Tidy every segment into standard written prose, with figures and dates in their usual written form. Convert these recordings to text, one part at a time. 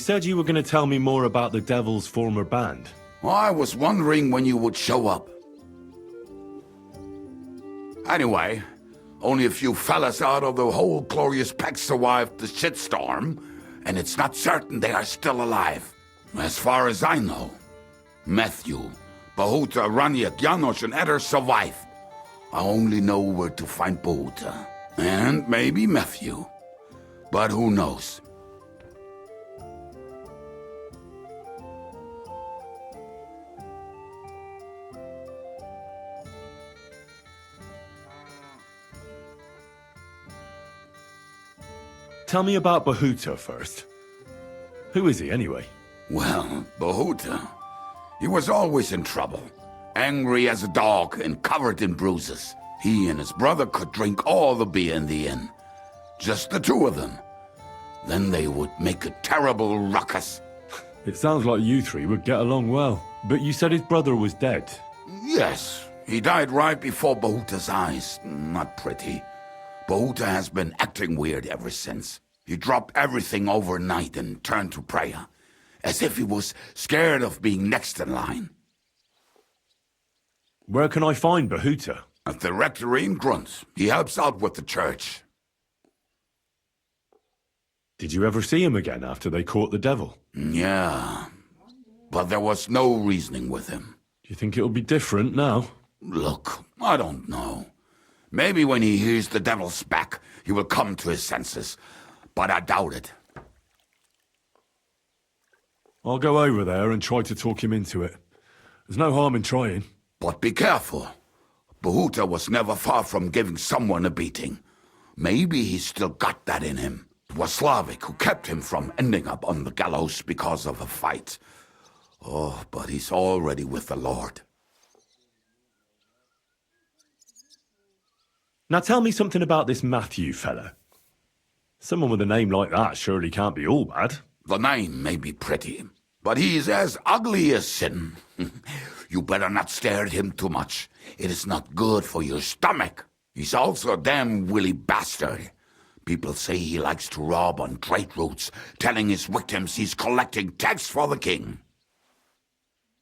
said you were going to tell me more about the Devil's former band. I was wondering when you would show up. Anyway, only a few fellas out of the whole glorious pack survived the shitstorm, and it's not certain they are still alive. As far as I know, Mathew, Bohuta, Ranyek, Janosh, and Eder survive. I only know where to find Bohuta. And maybe Mathew. But who knows? Tell me about Bohuta first. Who is he, anyway? Well, Bohuta, he was always in trouble. Angry as a dog and covered in bruises. He and his brother could drink all the beer in the inn. Just the two of them. Then they would make a terrible ruckus. It sounds like you three would get along well. But you said his brother was dead. Yes, he died right before Bohuta's eyes. Not pretty. Bohuta has been acting weird ever since. He dropped everything overnight and turned to prayer, as if he was scared of being next in line. Where can I find Bohuta? At the rectory in Grunt. He helps out with the church. Did you ever see him again after they caught the devil? Yeah, but there was no reasoning with him. Do you think it'll be different now? Look, I don't know. Maybe when he hears the devil's back, he will come to his senses. But I doubt it. I'll go over there and try to talk him into it. There's no harm in trying. But be careful. Bohuta was never far from giving someone a beating. Maybe he's still got that in him. It was Slavic who kept him from ending up on the gallows because of a fight. Oh, but he's already with the Lord. Now tell me something about this Mathew fella. Someone with a name like that surely can't be all bad. The name may be pretty, but he's as ugly as sin. You better not stare at him too much. It is not good for your stomach. He's also a damn willy bastard. People say he likes to rob on trade routes, telling his victims he's collecting tax for the king.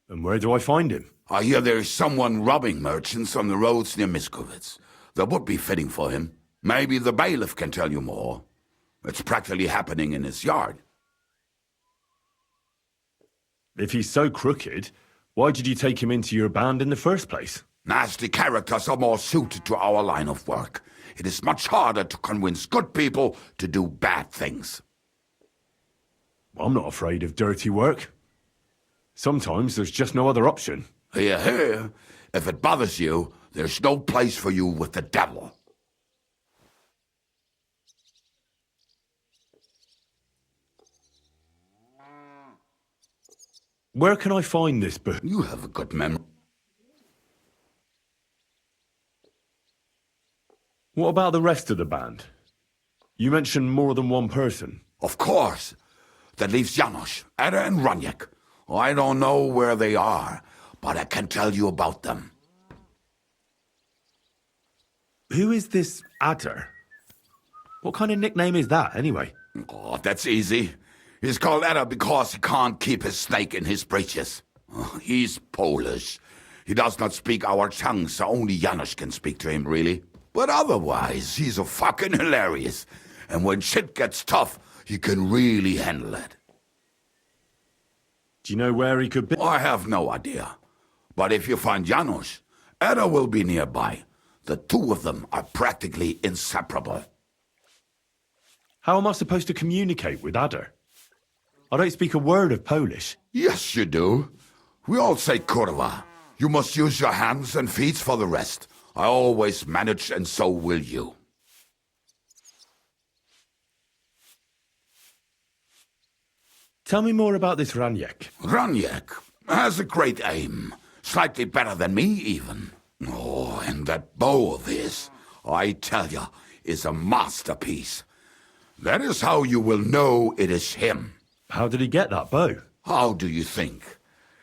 And where do I find him? I hear there is someone robbing merchants on the roads near Miskovitz. That would be fitting for him. Maybe the bailiff can tell you more. It's practically happening in his yard. If he's so crooked, why did you take him into your band in the first place? Nasty characters are more suited to our line of work. It is much harder to convince good people to do bad things. I'm not afraid of dirty work. Sometimes there's just no other option. Hear, hear. If it bothers you, there's no place for you with the devil. Where can I find this book? You have a good memory. What about the rest of the band? You mentioned more than one person. Of course. That leaves Janosh, Eder, and Ranyek. I don't know where they are, but I can tell you about them. Who is this Adder? What kind of nickname is that, anyway? Oh, that's easy. He's called Eder because he can't keep his snake in his breeches. Oh, he's Polish. He does not speak our tongue, so only Janosz can speak to him, really. But otherwise, he's a fucking hilarious. And when shit gets tough, he can really handle it. Do you know where he could be? I have no idea. But if you find Janosz, Eder will be nearby. The two of them are practically inseparable. How am I supposed to communicate with Adder? I don't speak a word of Polish. Yes, you do. We all say kurwa. You must use your hands and feet for the rest. I always manage, and so will you. Tell me more about this Ranyek. Ranyek has a great aim. Slightly better than me, even. Oh, and that bow of his, I tell you, is a masterpiece. That is how you will know it is him. How did he get that bow? How do you think?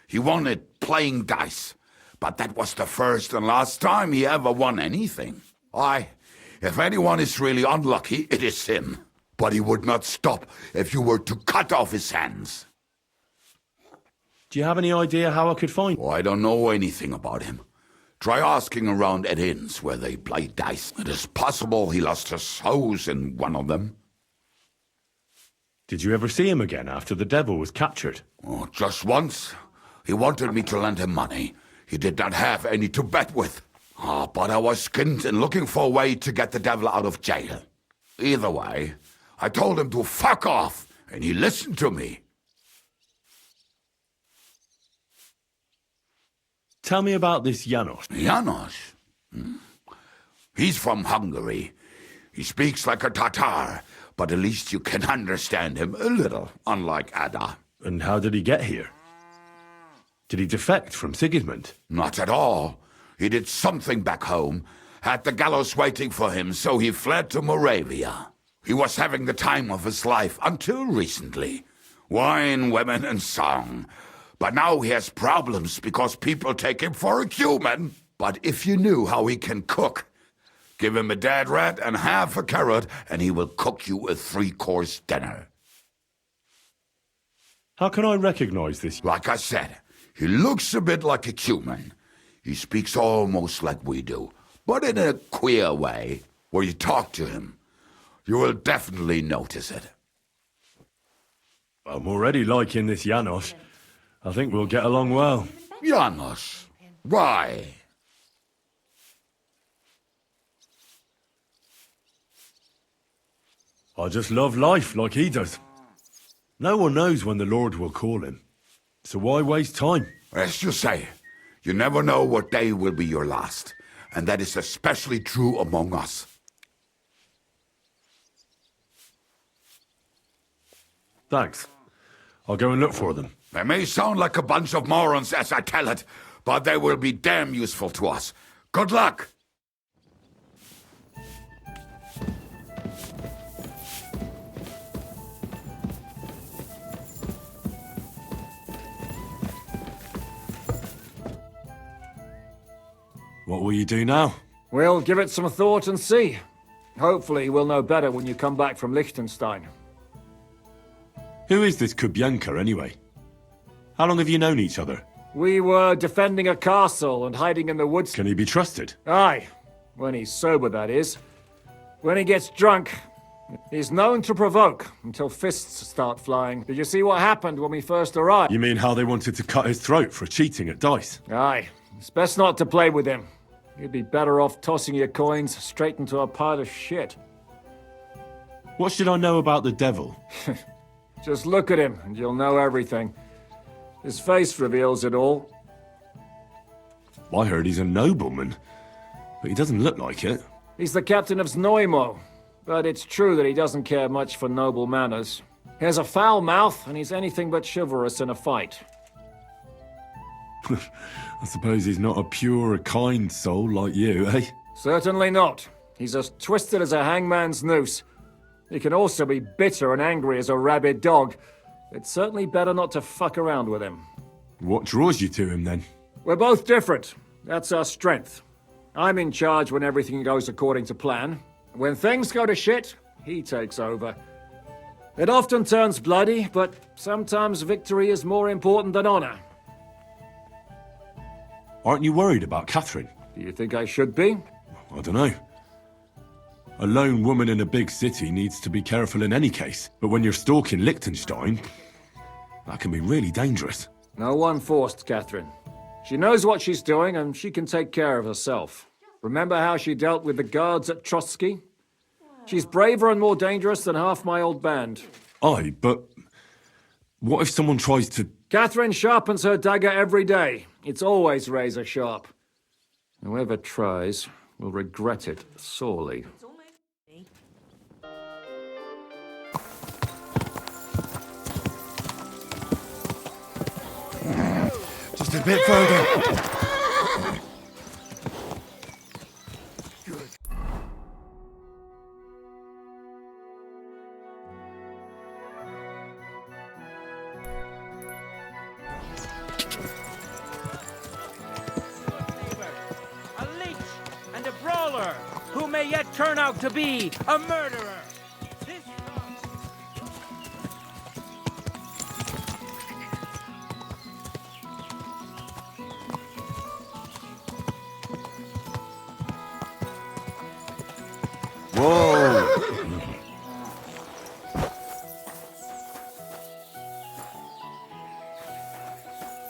He won it playing dice. But that was the first and last time he ever won anything. If anyone is really unlucky, it is him. but he would not stop if you were to cut off his hands. Do you have any idea how I could find... Oh, I don't know anything about him. Try asking around at inns where they play dice. It is possible he lost his hose in one of them. Did you ever see him again after the devil was captured? Oh, just once. He wanted me to lend him money. He did not have any to bet with. But I was skinned and looking for a way to get the devil out of jail. Either way, I told him to fuck off, and he listened to me. Tell me about this Janosh. Janosh? He's from Hungary. He speaks like a Tatar, but at least you can understand him a little, unlike Ada. And how did he get here? Did he defect from Sigismund? Not at all. He did something back home, had the gallows waiting for him, so he fled to Moravia. He was having the time of his life until recently. Wine, women, and song. But now he has problems because people take him for a human. But if you knew how he can cook, give him a dead rat and half a carrot, and he will cook you a 3-course dinner. How can I recognize this? Like I said, he looks a bit like a human. He speaks almost like we do, but in a queer way, where you talk to him. You will definitely notice it. I'm already liking this Janosh. I think we'll get along well. Janosh? Why? I just love life like he does. No one knows when the Lord will call him. So why waste time? As you say, you never know what day will be your last. And that is especially true among us. Thanks. I'll go and look for them. They may sound like a bunch of morons as I tell it, but they will be damn useful to us. Good luck! What will you do now? We'll give it some thought and see. Hopefully we'll know better when you come back from Liechtenstein. Who is this Kubienka, anyway? How long have you known each other? We were defending a castle and hiding in the woods. Can he be trusted? Aye. When he's sober, that is. When he gets drunk, he's known to provoke until fists start flying. Did you see what happened when we first arrived? You mean how they wanted to cut his throat for cheating at dice? Aye. It's best not to play with him. You'd be better off tossing your coins straight into a pile of shit. What should I know about the devil? Just look at him and you'll know everything. His face reveals it all. I heard he's a nobleman, but he doesn't look like it. He's the captain of Znojmo, but it's true that he doesn't care much for noble manners. He has a foul mouth and he's anything but chivalrous in a fight. I suppose he's not a pure, kind soul like you, eh? Certainly not. He's as twisted as a hangman's noose. He can also be bitter and angry as a rabid dog. It's certainly better not to fuck around with him. What draws you to him, then? We're both different. That's our strength. I'm in charge when everything goes according to plan. When things go to shit, he takes over. It often turns bloody, but sometimes victory is more important than honor. Aren't you worried about Catherine? Do you think I should be? I don't know. A lone woman in a big city needs to be careful in any case. But when you're stalking Liechtenstein, that can be really dangerous. No one forced Catherine. She knows what she's doing and she can take care of herself. Remember how she dealt with the guards at Trotsky? She's braver and more dangerous than half my old band. Aye, but what if someone tries to... Catherine sharpens her dagger every day. It's always razor sharp. Whoever tries will regret it sorely. Just a bit further. A leech and a brawler who may yet turn out to be a murderer. This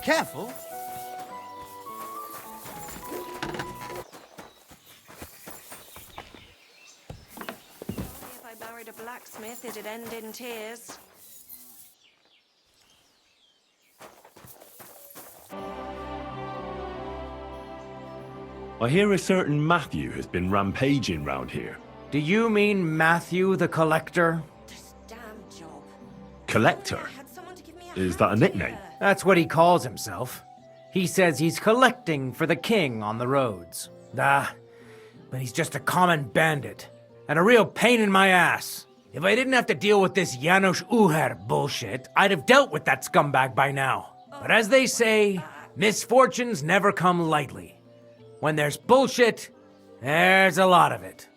Careful. If I married a blacksmith, it'd end in tears. I hear a certain Mathew has been rampaging round here. Do you mean Mathew the Collector? This damn job. Collector? I had someone to give me a Is that a hand nickname? here. That's what he calls himself. He says he's collecting for the king on the roads. But he's just a common bandit. And a real pain in my ass. If I didn't have to deal with this janosh bullshit, I'd have dealt with that scumbag by now. But as they say, misfortunes never come lightly. When there's bullshit, there's a lot of it.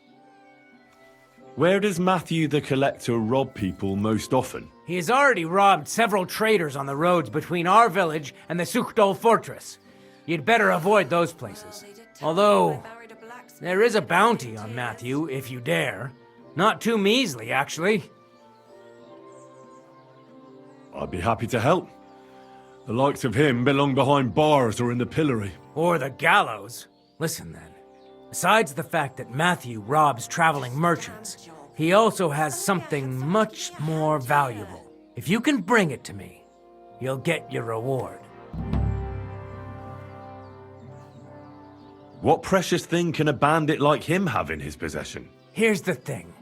Where does Mathew the Collector rob people most often? He has already robbed several traders on the roads between our village and the Sukhdol fortress. You'd better avoid those places. Although, there is a bounty on Mathew, if you dare. Not too measly, actually. I'd be happy to help. The likes of him belong behind bars or in the pillory. Or the gallows. Listen then. Besides the fact that Mathew robs traveling merchants, he also has something much more valuable. If you can bring it to me, you'll get your reward. What precious thing can a bandit like him have in his possession? Here's the thing.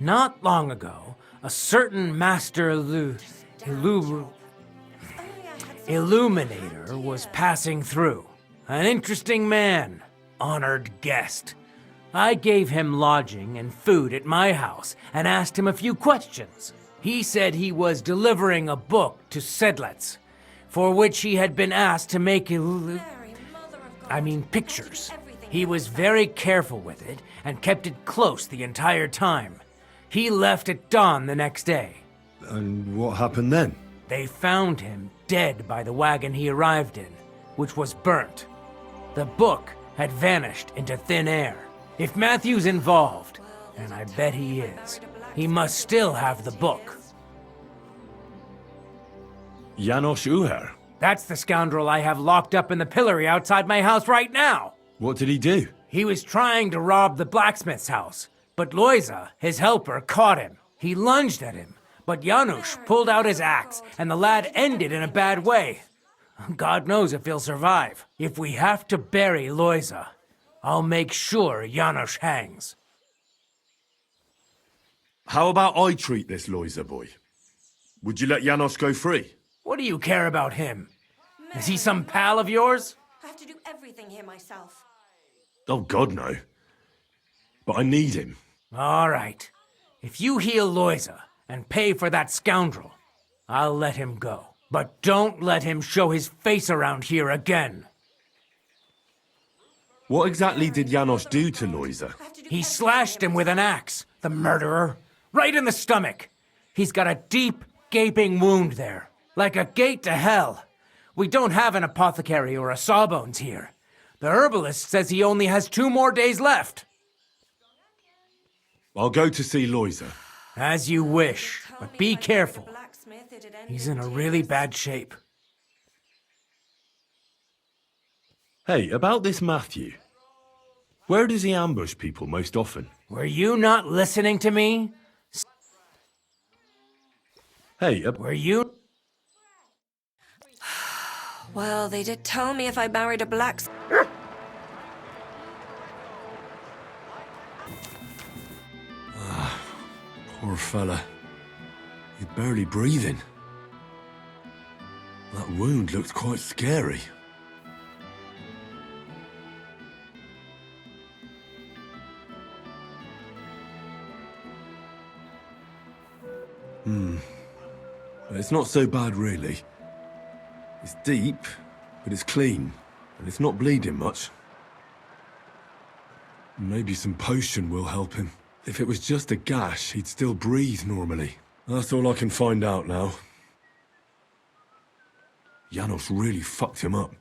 Not long ago, a certain master illuminator was passing through. An interesting man, honored guest. I gave him lodging and food at my house and asked him a few questions. He said he was delivering a book to Sedlets, for which he had been asked to make pictures. He was very careful with it and kept it close the entire time. He left at dawn the next day. And what happened then? They found him dead by the wagon he arrived in, which was burnt. The book had vanished into thin air. If Mathew's involved, and I bet he is, he must still have the book. Janosh. That's the scoundrel I have locked up in the pillory outside my house right now. What did he do? He was trying to rob the blacksmith's house, but Loiza, his helper, caught him. He lunged at him, but Janusz pulled out his axe, and the lad ended in a bad way. God knows if he'll survive. If we have to bury Loiza, I'll make sure Janusz hangs. How about I treat this Loiza boy? Would you let Janosh go free? What do you care about him? Is he some pal of yours? I have to do everything here myself. Oh, God, no. But I need him. All right. If you heal Loiza and pay for that scoundrel, I'll let him go. But don't let him show his face around here again. What exactly did Janosh do to Loiza? He slashed him with an axe, the murderer, right in the stomach. He's got a deep, gaping wound there, like a gate to hell. We don't have an apothecary or a sawbones here. The herbalist says he only has 2 more days left. I'll go to see Loiza. As you wish, but be careful. He's in a really bad shape. Hey, about this Mathew. Where does he ambush people most often? Were you not listening to me? Hey, Were you? Well, they did tell me if I married a blacksmith. poor fella. He's barely breathing. That wound looked quite scary. It's not so bad, really. It's deep, but it's clean, and it's not bleeding much. Maybe some potion will help him. If it was just a gash, he'd still breathe normally. That's all I can find out now. Janosz really fucked him up.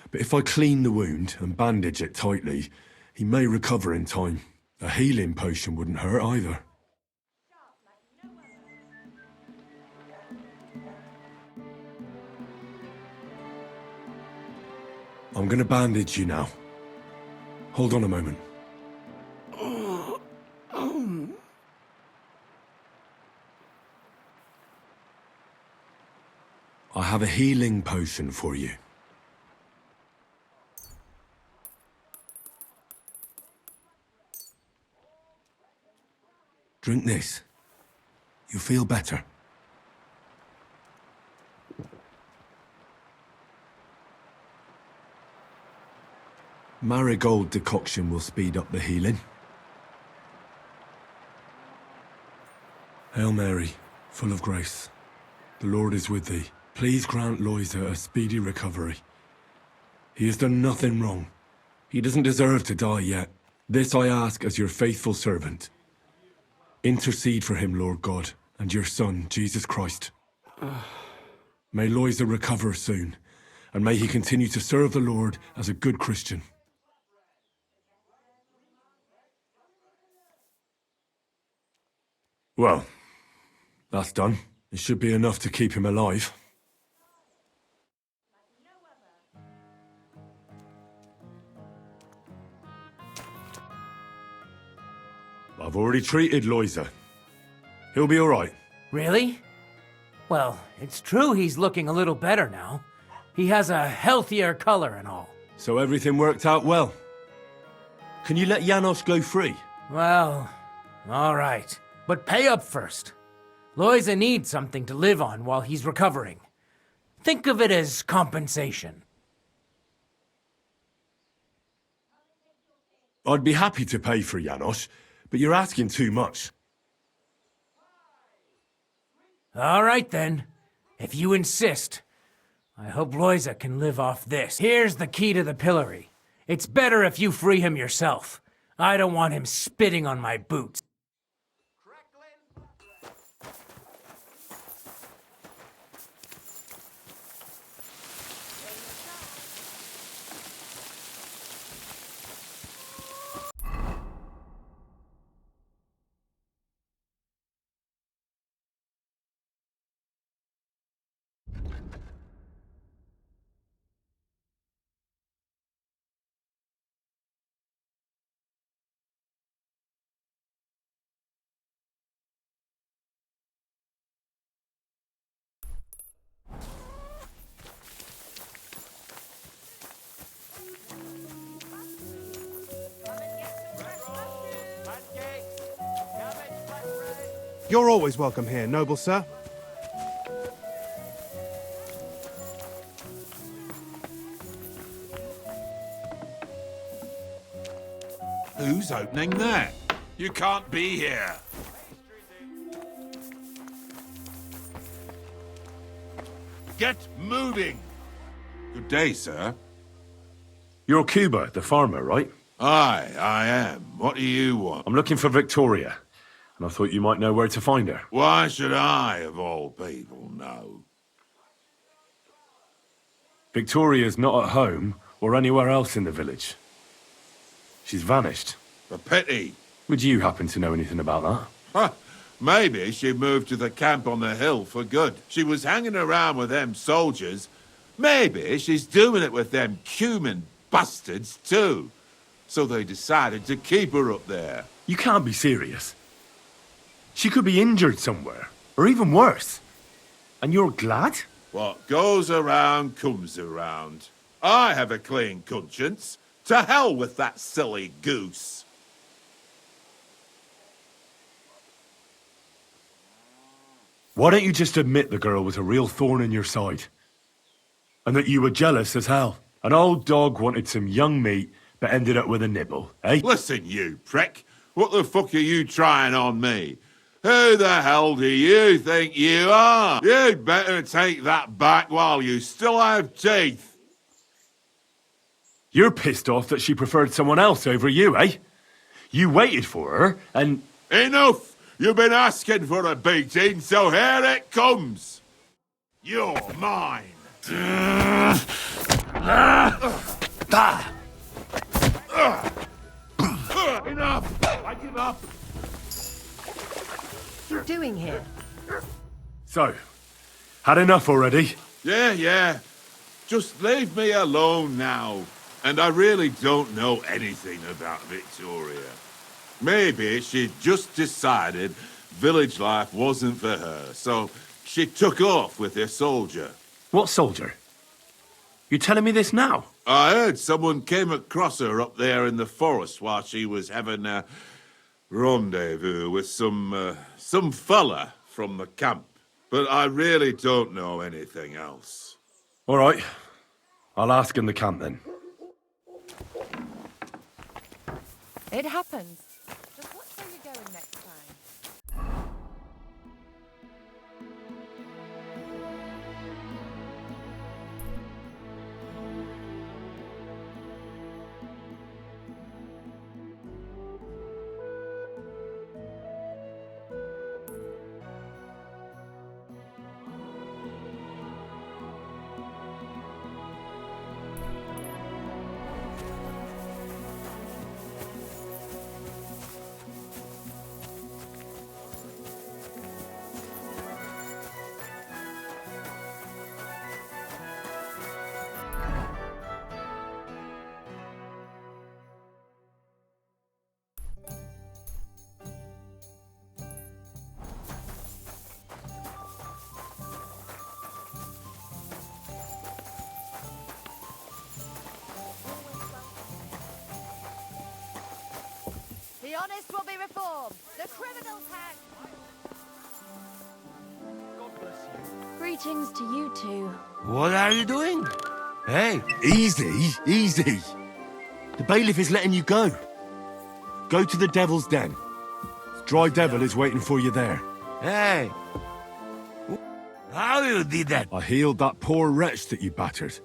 But if I clean the wound and bandage it tightly, he may recover in time. A healing potion wouldn't hurt either. I'm gonna bandage you now. Hold on a moment. I have a healing potion for you. Drink this. You'll feel better. Marigold decoction will speed up the healing. Hail Mary, full of grace. The Lord is with thee. Please grant Loisa a speedy recovery. He has done nothing wrong. He doesn't deserve to die yet. This I ask as your faithful servant. Intercede for him, Lord God, and your Son, Jesus Christ. May Loisa recover soon, and may he continue to serve the Lord as a good Christian. Well, that's done. It should be enough to keep him alive. I've already treated Loisa. He'll be all right. Really? Well, it's true he's looking a little better now. He has a healthier color and all. So everything worked out well. Can you let Janosh go free? Well, all right. But pay up first. Loisa needs something to live on while he's recovering. Think of it as compensation. I'd be happy to pay for Janosh, but you're asking too much. All right then. If you insist. I hope Loisa can live off this. Here's the key to the pillory. It's better if you free him yourself. I don't want him spitting on my boots. You're always welcome here, noble sir. Who's opening that? You can't be here. Get moving! Good day, sir. You're Cuba, the farmer, right? Aye, I am. What do you want? I'm looking for Victoria, and I thought you might know where to find her. Why should I, of all people, know? Victoria's not at home or anywhere else in the village. She's vanished. A pity. Would you happen to know anything about that? Huh. Maybe she moved to the camp on the hill for good. She was hanging around with them soldiers. Maybe she's doing it with them cumin bastards too. So they decided to keep her up there. You can't be serious. She could be injured somewhere, or even worse. And you're glad? What goes around comes around. I have a clean conscience. To hell with that silly goose. Why don't you just admit the girl was a real thorn in your side? And that you were jealous as hell. An old dog wanted some young meat, but ended up with a nibble, eh? Listen, you prick. What the fuck are you trying on me? Who the hell do you think you are? You'd better take that back while you still have teeth. You're pissed off that she preferred someone else over you, eh? You waited for her, and... Enough! You've been asking for a beating, so here it comes. You're mine. Enough! I give up. What are you doing here? So, had enough already? Yeah. Just leave me alone now. And I really don't know anything about Victoria. Maybe she just decided village life wasn't for her, so she took off with her soldier. What soldier? You telling me this now? I heard someone came across her up there in the forest while she was having a rendezvous with some fella from the camp. But I really don't know anything else. All right. I'll ask in the camp then. It happens. Just watch where you're going next time. The honest will be reformed. The criminals hanged. Greetings to you two. What are you doing? Hey, Easy, easy. The bailiff is letting you go. Go to the Devil's Den. Dry Devil is waiting for you there. hey. How you did that? I healed that poor wretch that you battered.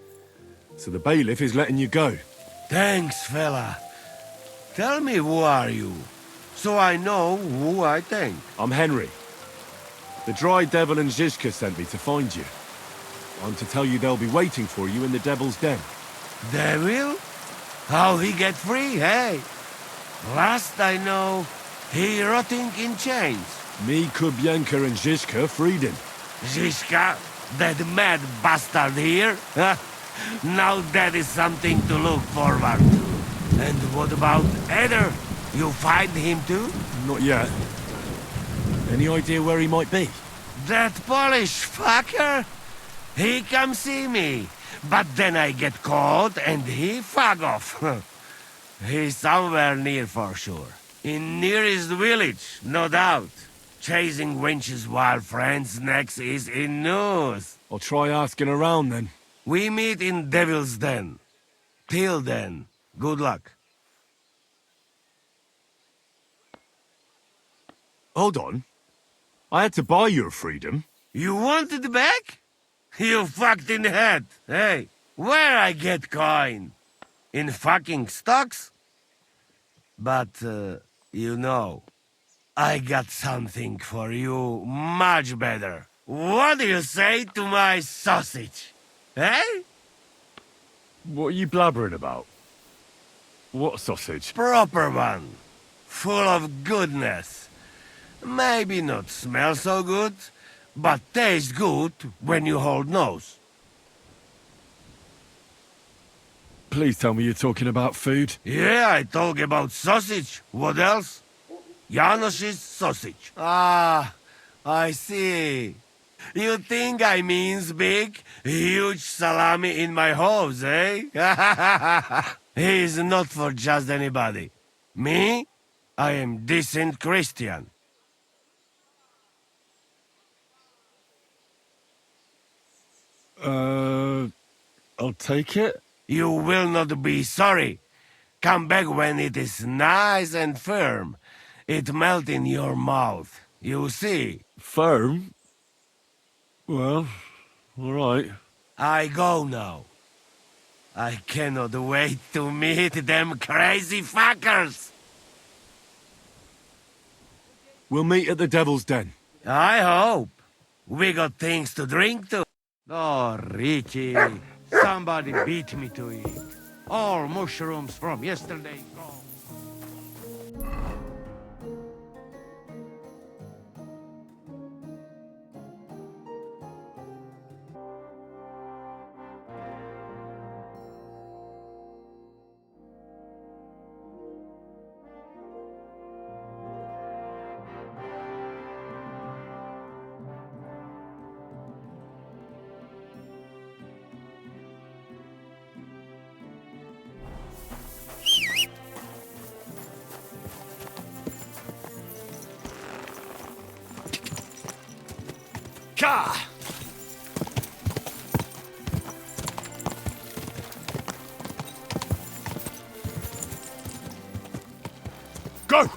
So the bailiff is letting you go. Thanks, fella. Tell me who are you, so I know who I thank. I'm Henry. The Dry Devil and Zizka sent me to find you. I'm to tell you they'll be waiting for you in the Devil's Den. Devil? How he get free, hey? Last I know, he rotting in chains. Me, Kubyenka, and Zizka freed him. Zizka, that mad bastard here? Now that is something to look forward to. And what about Eder? You find him too? Not yet. Any idea where he might be? That Polish fucker? He come see me, but then I get caught and he fuck off. He's somewhere near for sure. In nearest village, no doubt. Chasing wenches while friends' necks is in news. I'll try asking around then. We meet in Devil's Den. Till then, good luck. Hold on. I had to buy your freedom. You want it back? You fucked in the head. Hey, where I get coin? In fucking stocks? But, you know, I got something for you much better. What do you say to my sausage? Eh? What are you blabbering about? What sausage? Proper one. Full of goodness. Maybe not smell so good, but taste good when you hold nose. Please tell me you're talking about food. Yeah, I talk about sausage. What else? Janosh's sausage. Ah, I see. You think I means big, huge salami in my hose, eh? He's not for just anybody. Me? I am decent Christian. I'll take it. You will not be sorry. Come back when it is nice and firm. It melt in your mouth. You see. Firm? Well, all right. I go now. I cannot wait to meet them crazy fuckers. We'll meet at the Devil's Den. I hope. We got things to drink to. Oh, Richie. Somebody beat me to it. All mushrooms from yesterday gone. Gah! Go!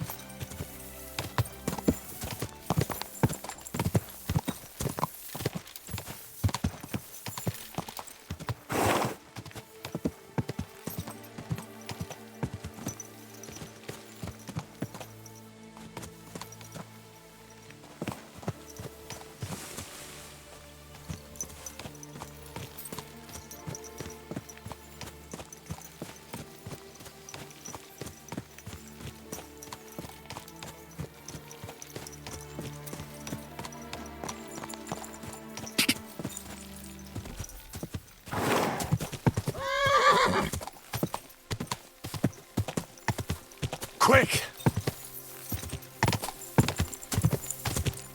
Quick!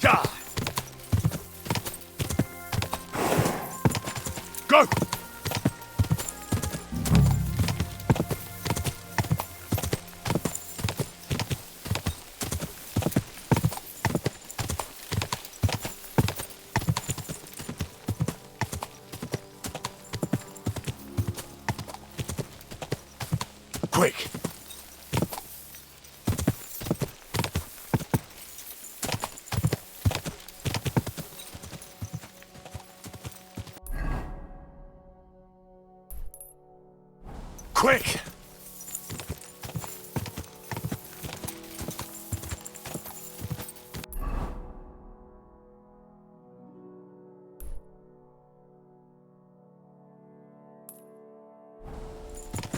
Gah! Go! Quick! Quick!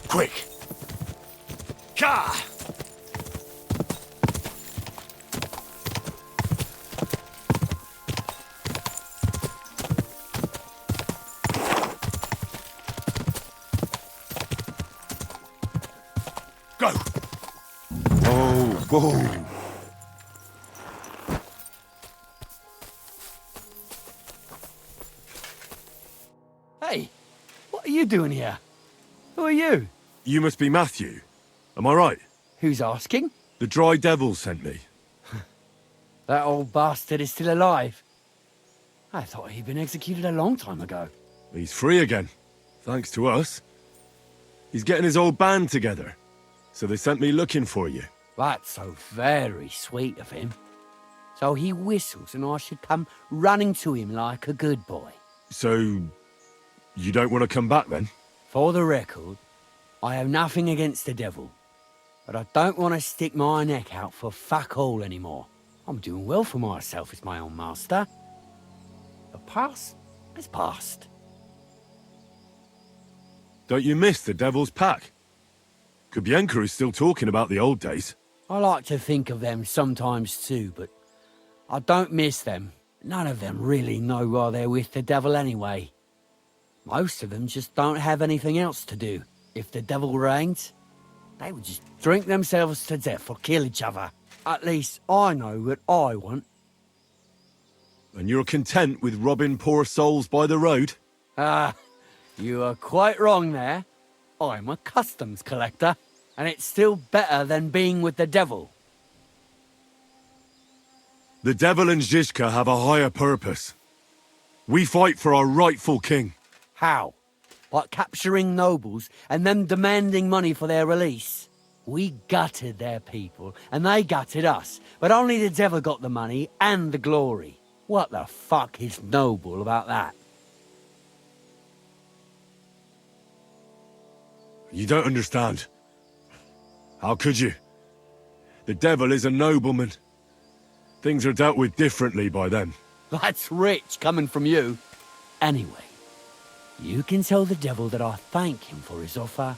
Quick! Ka! Go! Oh, boom. Hey, what are you doing here? Who are you? You must be Mathew. Am I right? Who's asking? The Dry Devil sent me. That old bastard is still alive. I thought he'd been executed a long time ago. He's free again, thanks to us. He's getting his old band together, so they sent me looking for you. That's so very sweet of him. So he whistles and I should come running to him like a good boy. So, you don't want to come back then? For the record, I have nothing against the devil, but I don't want to stick my neck out for fuck all anymore. I'm doing well for myself as my own master. The past is past. Don't you miss the Devil's Pack? Kubienka is still talking about the old days. I like to think of them sometimes too, but I don't miss them. None of them really know why they're with the devil anyway. Most of them just don't have anything else to do. If the devil reigned, they would just drink themselves to death or kill each other. At least I know what I want. And you're content with robbing poor souls by the road? Ah, you are quite wrong there. I'm a customs collector, and it's still better than being with the devil. The Devil and Zizka have a higher purpose. We fight for our rightful king. How? By capturing nobles and then demanding money for their release. We gutted their people, and they gutted us, but only the devil got the money and the glory. What the fuck is noble about that? You don't understand. How could you? The devil is a nobleman. Things are dealt with differently by them. That's rich coming from you. Anyway, you can tell the devil that I thank him for his offer,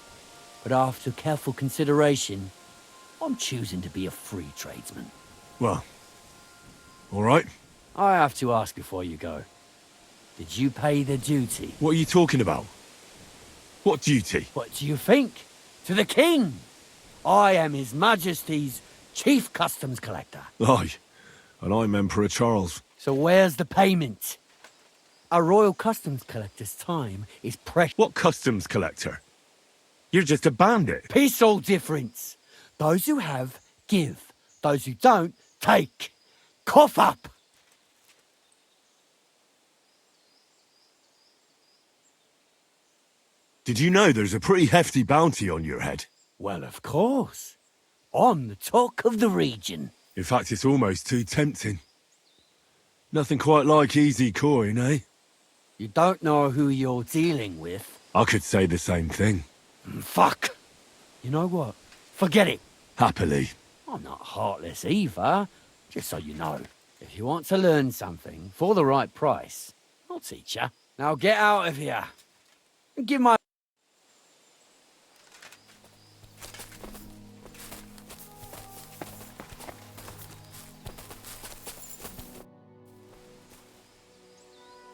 but after careful consideration, I'm choosing to be a free tradesman. Well, all right. I have to ask before you go. Did you pay the duty? What are you talking about? What duty? What do you think? To the king! I am His Majesty's Chief Customs Collector. Aye, and I'm Emperor Charles. So where's the payment? A royal customs collector's time is precious. What customs collector? You're just a bandit. Peace all difference. Those who have, give. Those who don't, take. Cough up! Did you know there's a pretty hefty bounty on your head? Well, of course. I'm the talk of the region. In fact, it's almost too tempting. Nothing quite like easy coin, eh? You don't know who you're dealing with. I could say the same thing. Fuck. You know what? Forget it. Happily. I'm not heartless either, just so you know. If you want to learn something for the right price, I'll teach you. Now get out of here. And give my...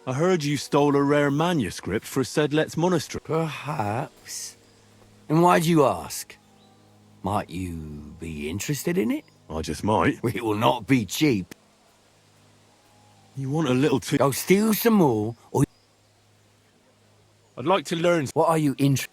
I heard you stole a rare manuscript for Sedlet's monastery. Perhaps. And why'd you ask? Might you be interested in it? I just might. It will not be cheap. You want a little too... Go steal some more, or... I'd like to learn... What are you interested...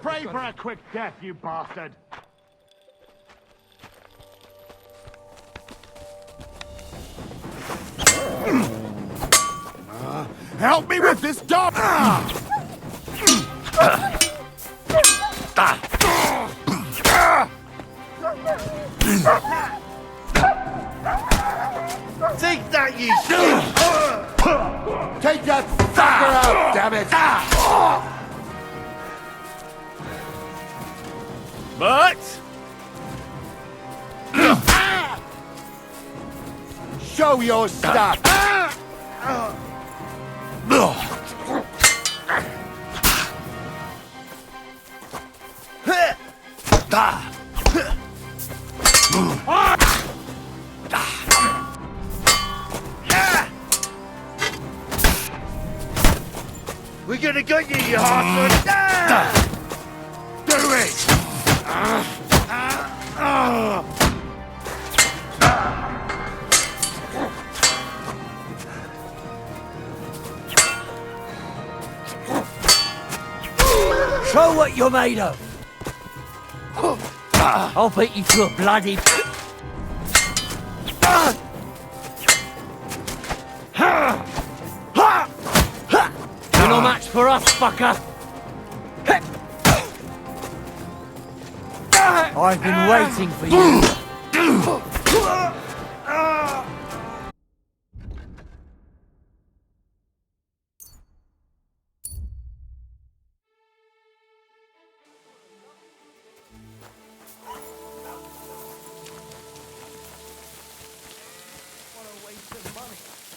Pray for a quick death, you bastard! Help me with this dog! Take that, you shit! Take that fucker out, damn it! But... Show your stuff! We're gonna get you, you half-foot! Do it! Show what you're made of! I'll beat you to a bloody... You're no match for us, fucker! I've been waiting for you!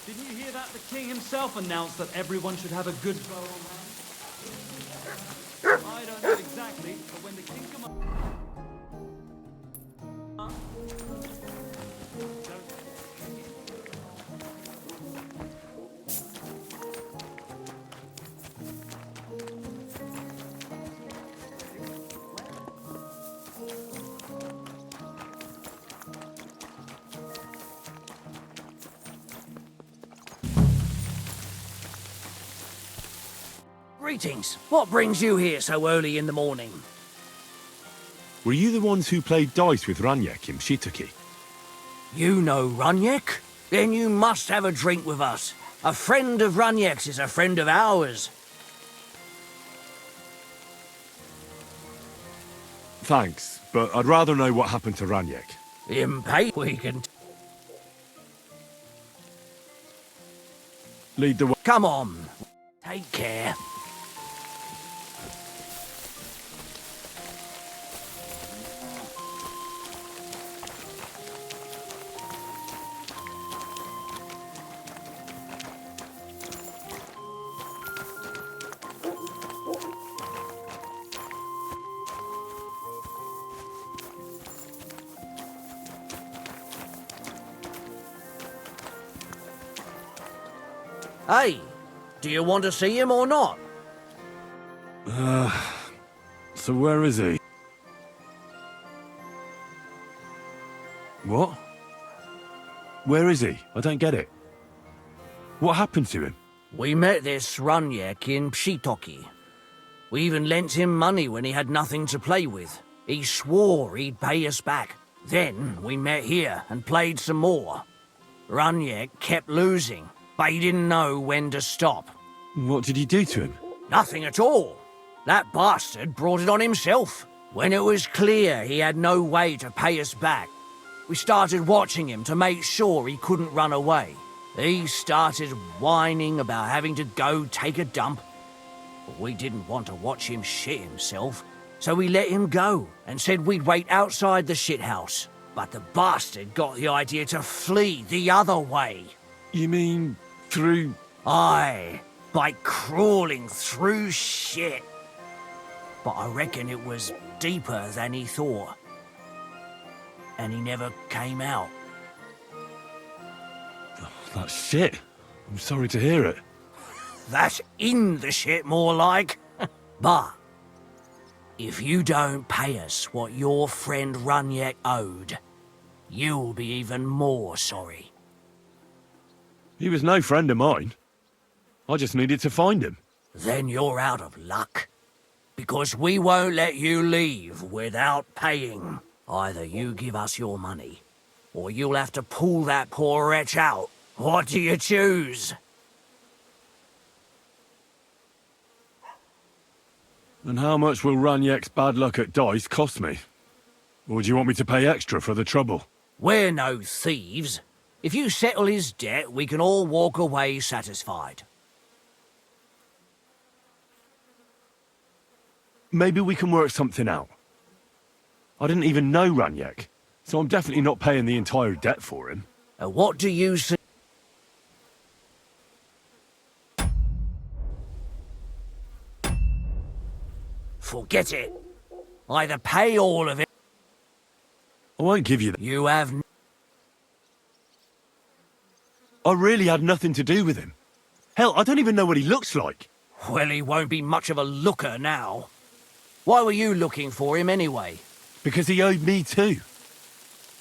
Didn't you hear that? The king himself announced that everyone should have a good bow around. I don't know exactly, but when the king comes up... Greetings. What brings you here so early in the morning? Were you the ones who played dice with Ranyek in Shitaki? You know Ranyek? Then you must have a drink with us. A friend of Ranyek's is a friend of ours. Thanks, but I'd rather know what happened to Ranyek. We can... Lead the way. Come on. Take care. Hey, do you want to see him or not? So where is he? What? Where is he? I don't get it. What happened to him? We met this Ranyek in Pshitoki. We even lent him money when he had nothing to play with. He swore he'd pay us back. Then we met here and played some more. Ranyek kept losing, but he didn't know when to stop. What did he do to him? Nothing at all. That bastard brought it on himself. When it was clear he had no way to pay us back, we started watching him to make sure he couldn't run away. He started whining about having to go take a dump. But we didn't want to watch him shit himself, so we let him go and said we'd wait outside the shithouse. But the bastard got the idea to flee the other way. You mean through... Aye, by crawling through shit. But I reckon it was deeper than he thought. And he never came out. That's shit. I'm sorry to hear it. That's in the shit, more like. But if you don't pay us what your friend Ranyek owed, you'll be even more sorry. He was no friend of mine. I just needed to find him. Then you're out of luck. Because we won't let you leave without paying. Either you give us your money, or you'll have to pull that poor wretch out. What do you choose? And how much will Ranyek's bad luck at dice cost me? Or do you want me to pay extra for the trouble? We're no thieves. If you settle his debt, we can all walk away satisfied. Maybe we can work something out. I didn't even know Ranyek, so I'm definitely not paying the entire debt for him. What do you say? Forget it. Either pay all of it. I won't give you that. You have. I really had nothing to do with him. Hell, I don't even know what he looks like. Well, he won't be much of a looker now. Why were you looking for him anyway? Because he owed me too.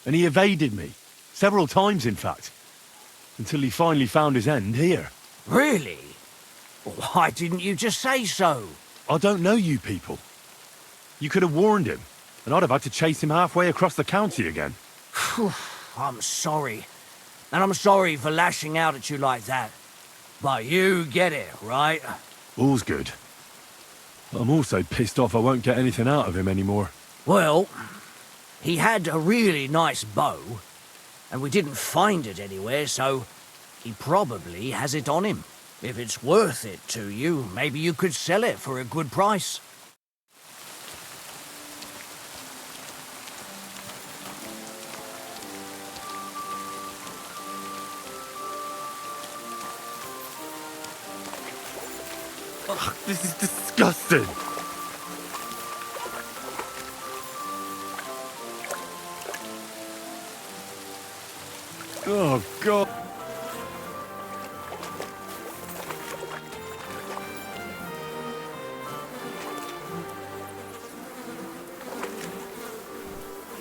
And he evaded me. Several times, in fact. Until he finally found his end here. Really? Why didn't you just say so? I don't know you people. You could have warned him, and I'd have had to chase him halfway across the county again. I'm sorry. And I'm sorry for lashing out at you like that. But you get it, right? All's good. But I'm also pissed off I won't get anything out of him anymore. Well, he had a really nice bow, and we didn't find it anywhere, so he probably has it on him. If it's worth it to you, maybe you could sell it for a good price. Ugh, this is disgusting. Oh, God.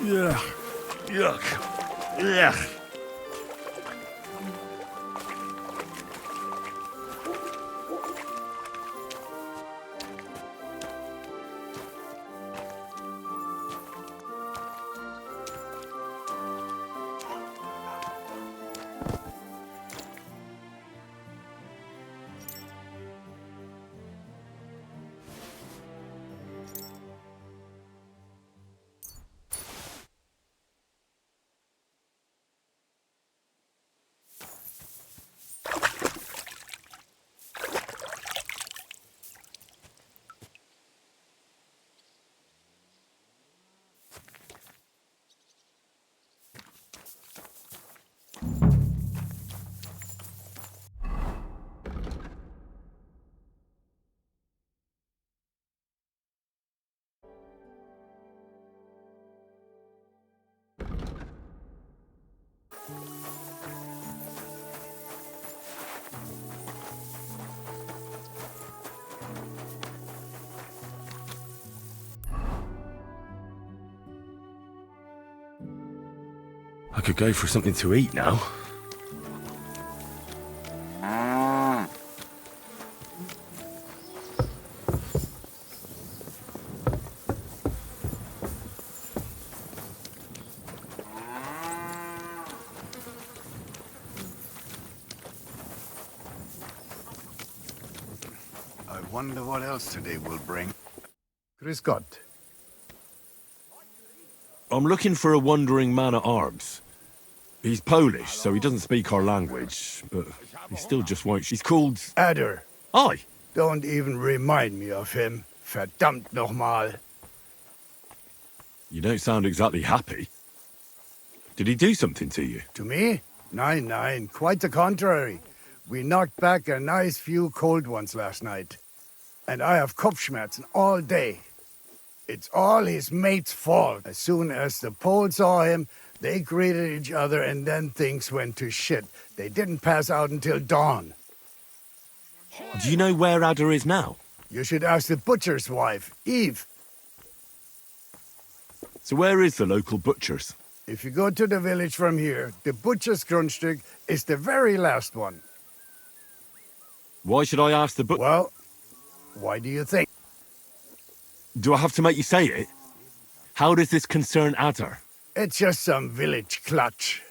Yeah. Yuck. Yuck. I could go for something to eat now. I wonder what else today will bring. Grüß Gott. I'm looking for a wandering man-at-arms. He's Polish, so he doesn't speak our language, but he still just won't. He's called... Adder. Aye. Don't even remind me of him. Verdammt nochmal. You don't sound exactly happy. Did he do something to you? To me? Nein, nein. Quite the contrary. We knocked back a nice few cold ones last night. And I have Kopfschmerzen all day. It's all his mate's fault. As soon as the Poles saw him, they greeted each other and then things went to shit. They didn't pass out until dawn. Do you know where Adder is now? You should ask the butcher's wife, Eve. So where is the local butcher's? If you go to the village from here, the butcher's Grundstück is the very last one. Why should I ask the butcher? Well, why do you think? Do I have to make you say it? How does this concern Adder? It's just some village clutch.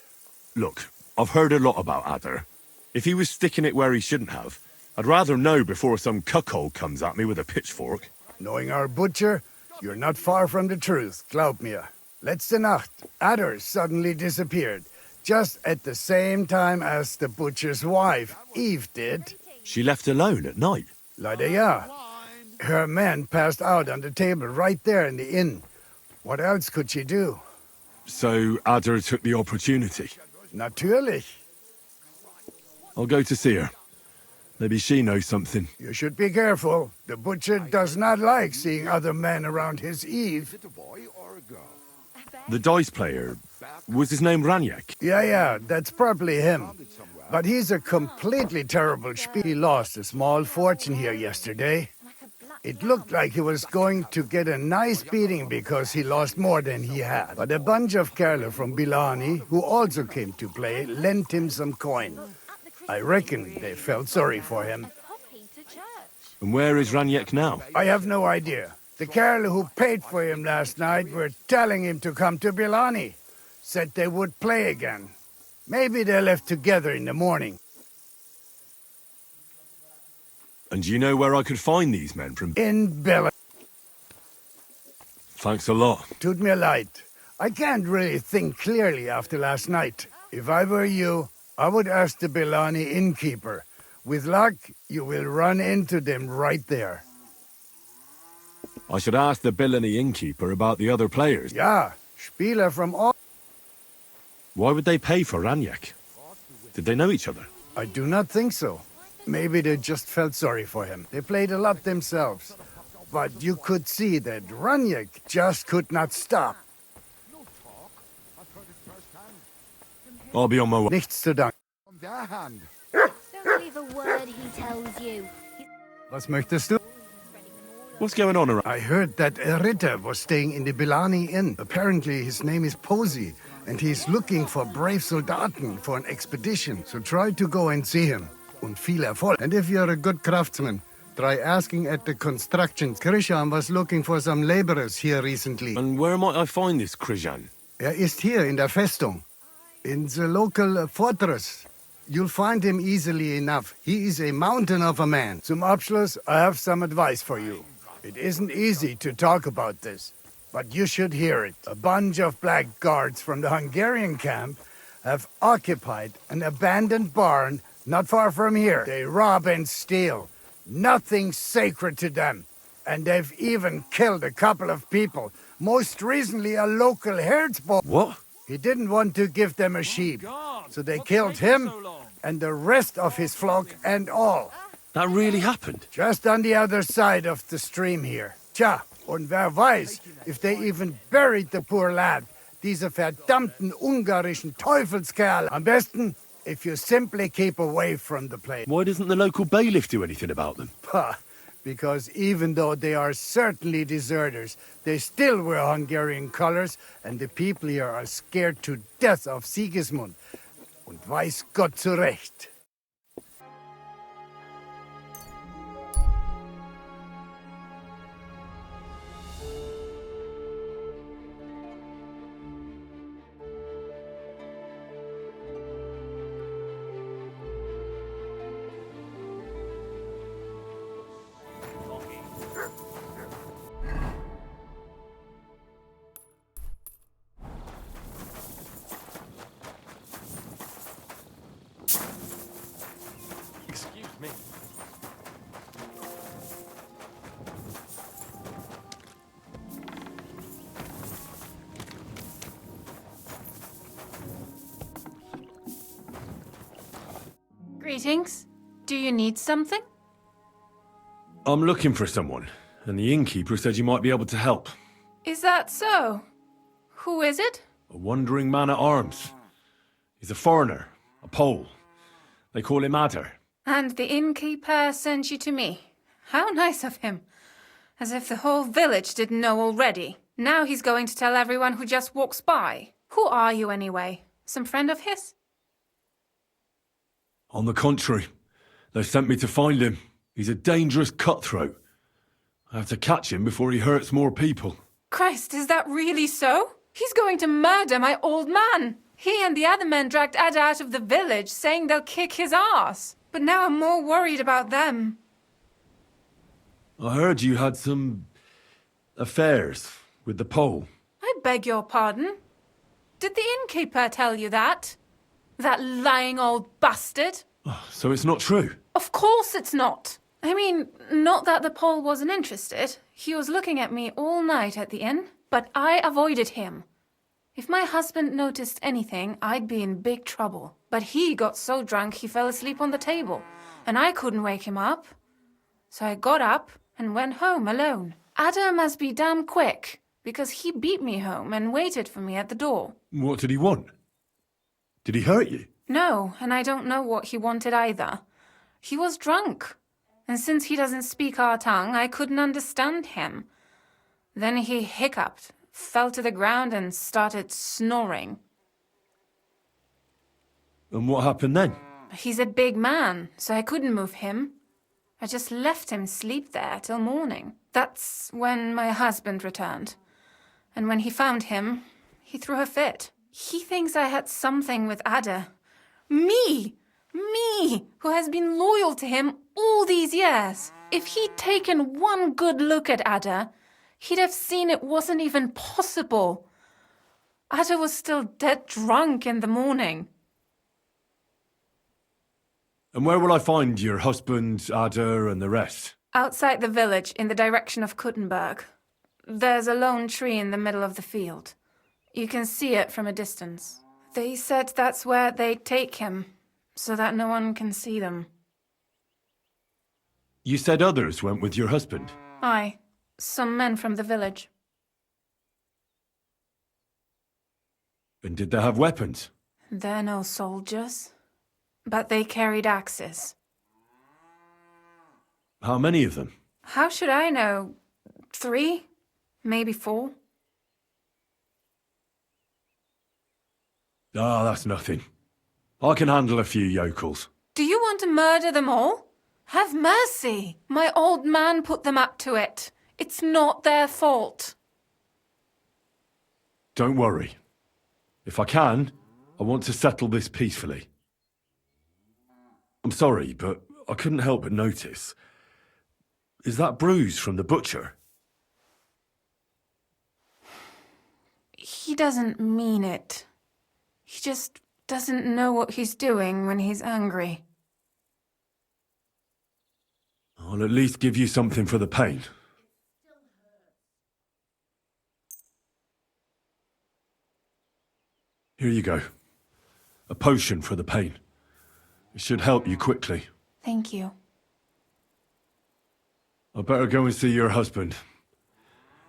Look, I've heard a lot about Adder. If he was sticking it where he shouldn't have, I'd rather know before some cuckold comes at me with a pitchfork. Knowing our butcher, you're not far from the truth, glaub mir. Letzte Nacht, Adder suddenly disappeared, just at the same time as the butcher's wife, Eve, did. She left alone at night. Leider ja. Her man passed out on the table right there in the inn. What else could she do? So Adder took the opportunity. Natürlich. I'll go to see her. Maybe she knows something. You should be careful. The butcher does not like seeing other men around his Eve. The dice player, was his name Ranyek? Yeah, that's probably him. But he's a completely terrible spiel. He lost a small fortune here yesterday. It looked like he was going to get a nice beating because he lost more than he had. But a bunch of Kerle from Bilani, who also came to play, lent him some coin. I reckon they felt sorry for him. And where is Ranyek now? I have no idea. The Kerle who paid for him last night were telling him to come to Bilani. Said they would play again. Maybe they left together in the morning. And do you know where I could find these men from? In Bella. Thanks a lot. Tut mir leid. I can't really think clearly after last night. If I were you, I would ask the Bilani innkeeper. With luck, you will run into them right there. I should ask the Bilani innkeeper about the other players. Ja, Spieler from all... Why would they pay for Ranyek? Did they know each other? I do not think so. Maybe they just felt sorry for him. They played a lot themselves. But you could see that Ranyek just could not stop. I'll be on my way. Nichts zu danken. Don't believe a word he tells you. Was möchtest du? What's going on around? I heard that a Ritter was staying in the Bilani Inn. Apparently his name is Posey, and he's looking for brave Soldaten for an expedition. So try to go and see him. Und viel Erfolg. And if you're a good craftsman, try asking at the construction. Krishan was looking for some laborers here recently. And where might I find this Krishan? Ist hier in der Festung. In the local fortress. You'll find him easily enough. He is a mountain of a man. Zum Abschluss, I have some advice for you. It isn't easy to talk about this, but you should hear it. A bunch of black guards from the Hungarian camp have occupied an abandoned barn not far from here. They rob and steal. Nothing sacred to them. And they've even killed a couple of people. Most recently, a local herdsboy. What? He didn't want to give them a sheep. So they killed him and the rest of his flock and all. That really happened? Just on the other side of the stream here. Tja, und wer weiß, if they even buried the poor lad. Diese verdammten ungarischen Teufelskerl. Am besten, if you simply keep away from the place. Why doesn't the local bailiff do anything about them? Pah, because even though they are certainly deserters, they still wear Hungarian colors, and the people here are scared to death of Sigismund. Und weiß Gott zu Recht. Excuse me. Greetings. Do you need something? I'm looking for someone, and the innkeeper said you might be able to help. Is that so? Who is it? A wandering man at arms. He's a foreigner, a Pole. They call him Adder. And the innkeeper sent you to me. How nice of him. As if the whole village didn't know already. Now he's going to tell everyone who just walks by. Who are you anyway? Some friend of his? On the contrary, they sent me to find him. He's a dangerous cutthroat. I have to catch him before he hurts more people. Christ, is that really so? He's going to murder my old man. He and the other men dragged Ada out of the village, saying they'll kick his ass. But now I'm more worried about them. I heard you had some affairs with the Pole. I beg your pardon? Did the innkeeper tell you that? That lying old bastard? So it's not true? Of course it's not. I mean, not that the Pole wasn't interested. He was looking at me all night at the inn, but I avoided him. If my husband noticed anything, I'd be in big trouble. But he got so drunk he fell asleep on the table, and I couldn't wake him up. So I got up and went home alone. Ada must be damn quick, because he beat me home and waited for me at the door. What did he want? Did he hurt you? No, and I don't know what he wanted either. He was drunk, and since he doesn't speak our tongue, I couldn't understand him. Then he hiccuped, fell to the ground, and started snoring. And what happened then? He's a big man, so I couldn't move him. I just left him sleep there till morning. That's when my husband returned. And when he found him, he threw a fit. He thinks I had something with Ada. Me! Me, who has been loyal to him all these years. If he'd taken one good look at Ada, he'd have seen it wasn't even possible. Ada was still dead drunk in the morning. And where will I find your husband, Ada, and the rest? Outside the village, in the direction of Kuttenberg. There's a lone tree in the middle of the field. You can see it from a distance. They said that's where they'd take him, so that no one can see them. You said others went with your husband? Aye, some men from the village. And did they have weapons? They're no soldiers, but they carried axes. How many of them? How should I know? 3? Maybe 4? Ah, that's nothing. I can handle a few yokels. Do you want to murder them all? Have mercy! My old man put them up to it. It's not their fault. Don't worry. If I can, I want to settle this peacefully. I'm sorry, but I couldn't help but notice. Is that bruise from the butcher? He doesn't mean it. He just doesn't know what he's doing when he's angry. I'll at least give you something for the pain. Here you go. A potion for the pain. It should help you quickly. Thank you. I better go and see your husband.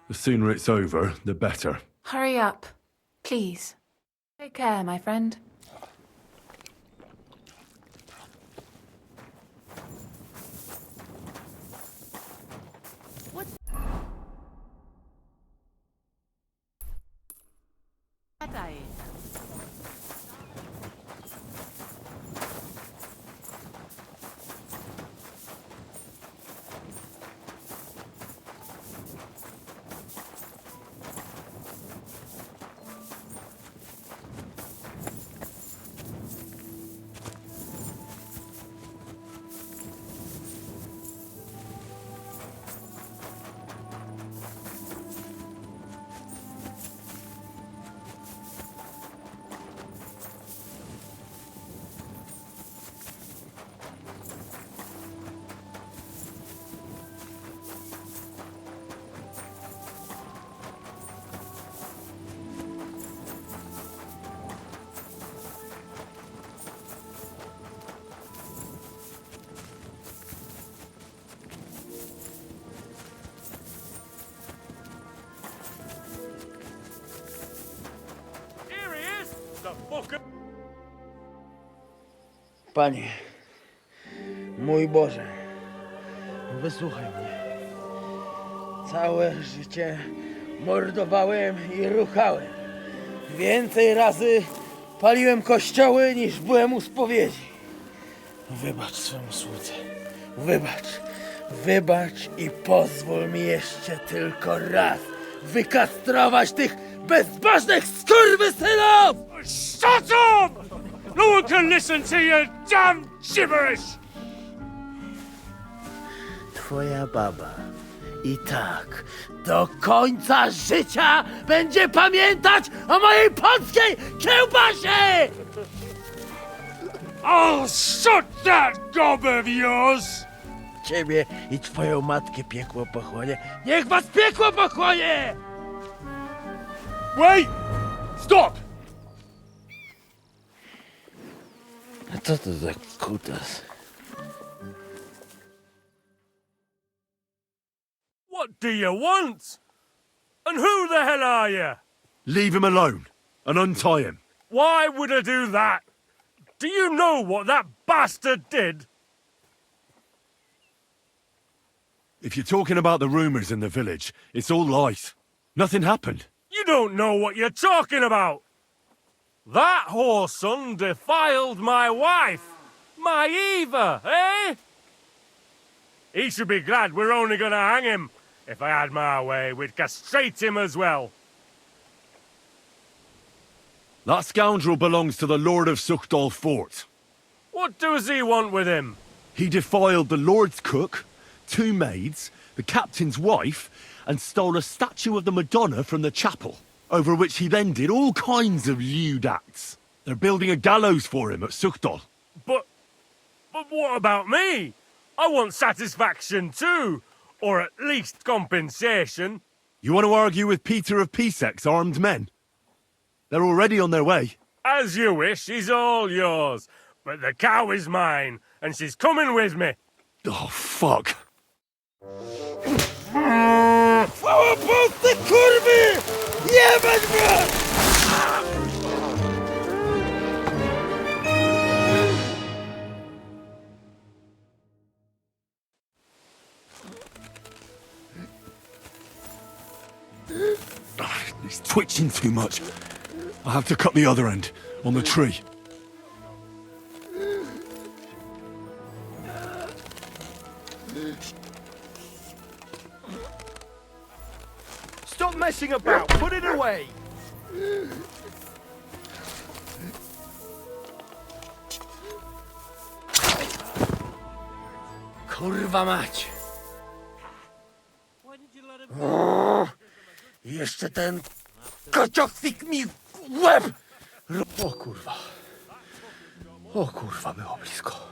The sooner it's over, the better. Hurry up, please. Take care, my friend. Panie, mój Boże, wysłuchaj mnie. Całe życie mordowałem i ruchałem. Więcej razy paliłem kościoły, niż byłem u spowiedzi. Wybacz swemu słudze. Wybacz i pozwól mi jeszcze tylko raz wykastrować tych bezbożnych skurwysynów! Shut up! No one can listen to your damn gibberish! Twoja baba i tak do końca życia będzie pamiętać o mojej polskiej kiełbasie! I'll shut that gob of yours! Ciebie i twoją matkę piekło pochłonie. Niech was piekło pochłonie! Wait! Stop! A co to za kutas? What do you want? And who the hell are you? Leave him alone and untie him. Why would I do that? Do you know what that bastard did? If you're talking about the rumours in the village, it's all lies. Nothing happened. You don't know what you're talking about. That whoreson defiled my wife, my Eva, eh? He should be glad we're only gonna hang him. If I had my way, we'd castrate him as well. That scoundrel belongs to the Lord of Suchdal Fort. What does he want with him? He defiled the Lord's cook, 2 maids, the captain's wife, and stole a statue of the Madonna from the chapel, over which he then did all kinds of lewd acts. They're building a gallows for him at Suchdal. But what about me? I want satisfaction too, or at least compensation. You want to argue with Peter of Pisek's armed men? They're already on their way. As you wish, he's all yours. But the cow is mine, and she's coming with me. Oh, fuck. Chwała Polsce, kurwy! Jebać was! He's twitching too much. I'll have to cut the other end, on the tree. Stop messing about! Put it away! Kurwa mać! Jeszcze ten kociochwik mi łeb! O kurwa. O kurwa, było blisko.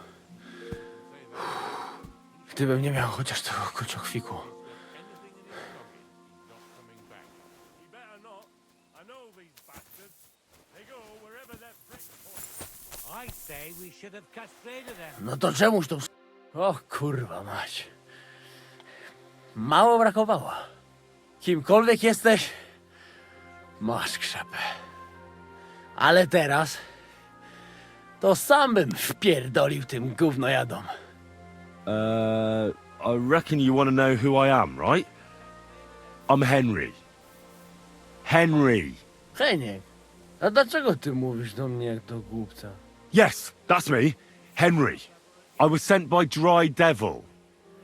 Gdybym nie miał chociaż tego kociochwiku. No to czemuż to... O kurwa mać. Mało brakowało. Kimkolwiek jesteś, masz krzepę. Ale teraz to sam bym wpierdolił tym gównojadom. I reckon you want to know who I am, right? I'm Henry. Henry. Heniek. A dlaczego ty mówisz do mnie jak do głupca? Yes, that's me. Henry. I was sent by Dry Devil.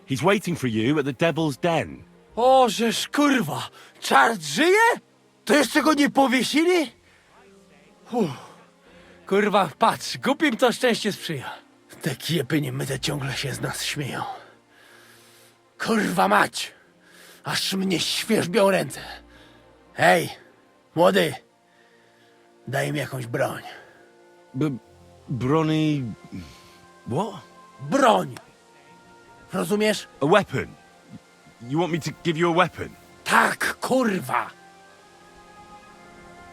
He's waiting for you at the Devil's Den. O, żeż kurwa! Czart żyje? To jeszcze go nie powiesili? Kurwa, patrz, głupim to szczęście sprzyja. Te kiepy niemyte ciągle się z nas śmieją. Kurwa mać! Aż mnie świerzbią ręce. Hej, młody! Daj mi jakąś broń. Bronny... What? Broń! Rozumiesz? A weapon? You want me to give you a weapon? Tak, kurwa!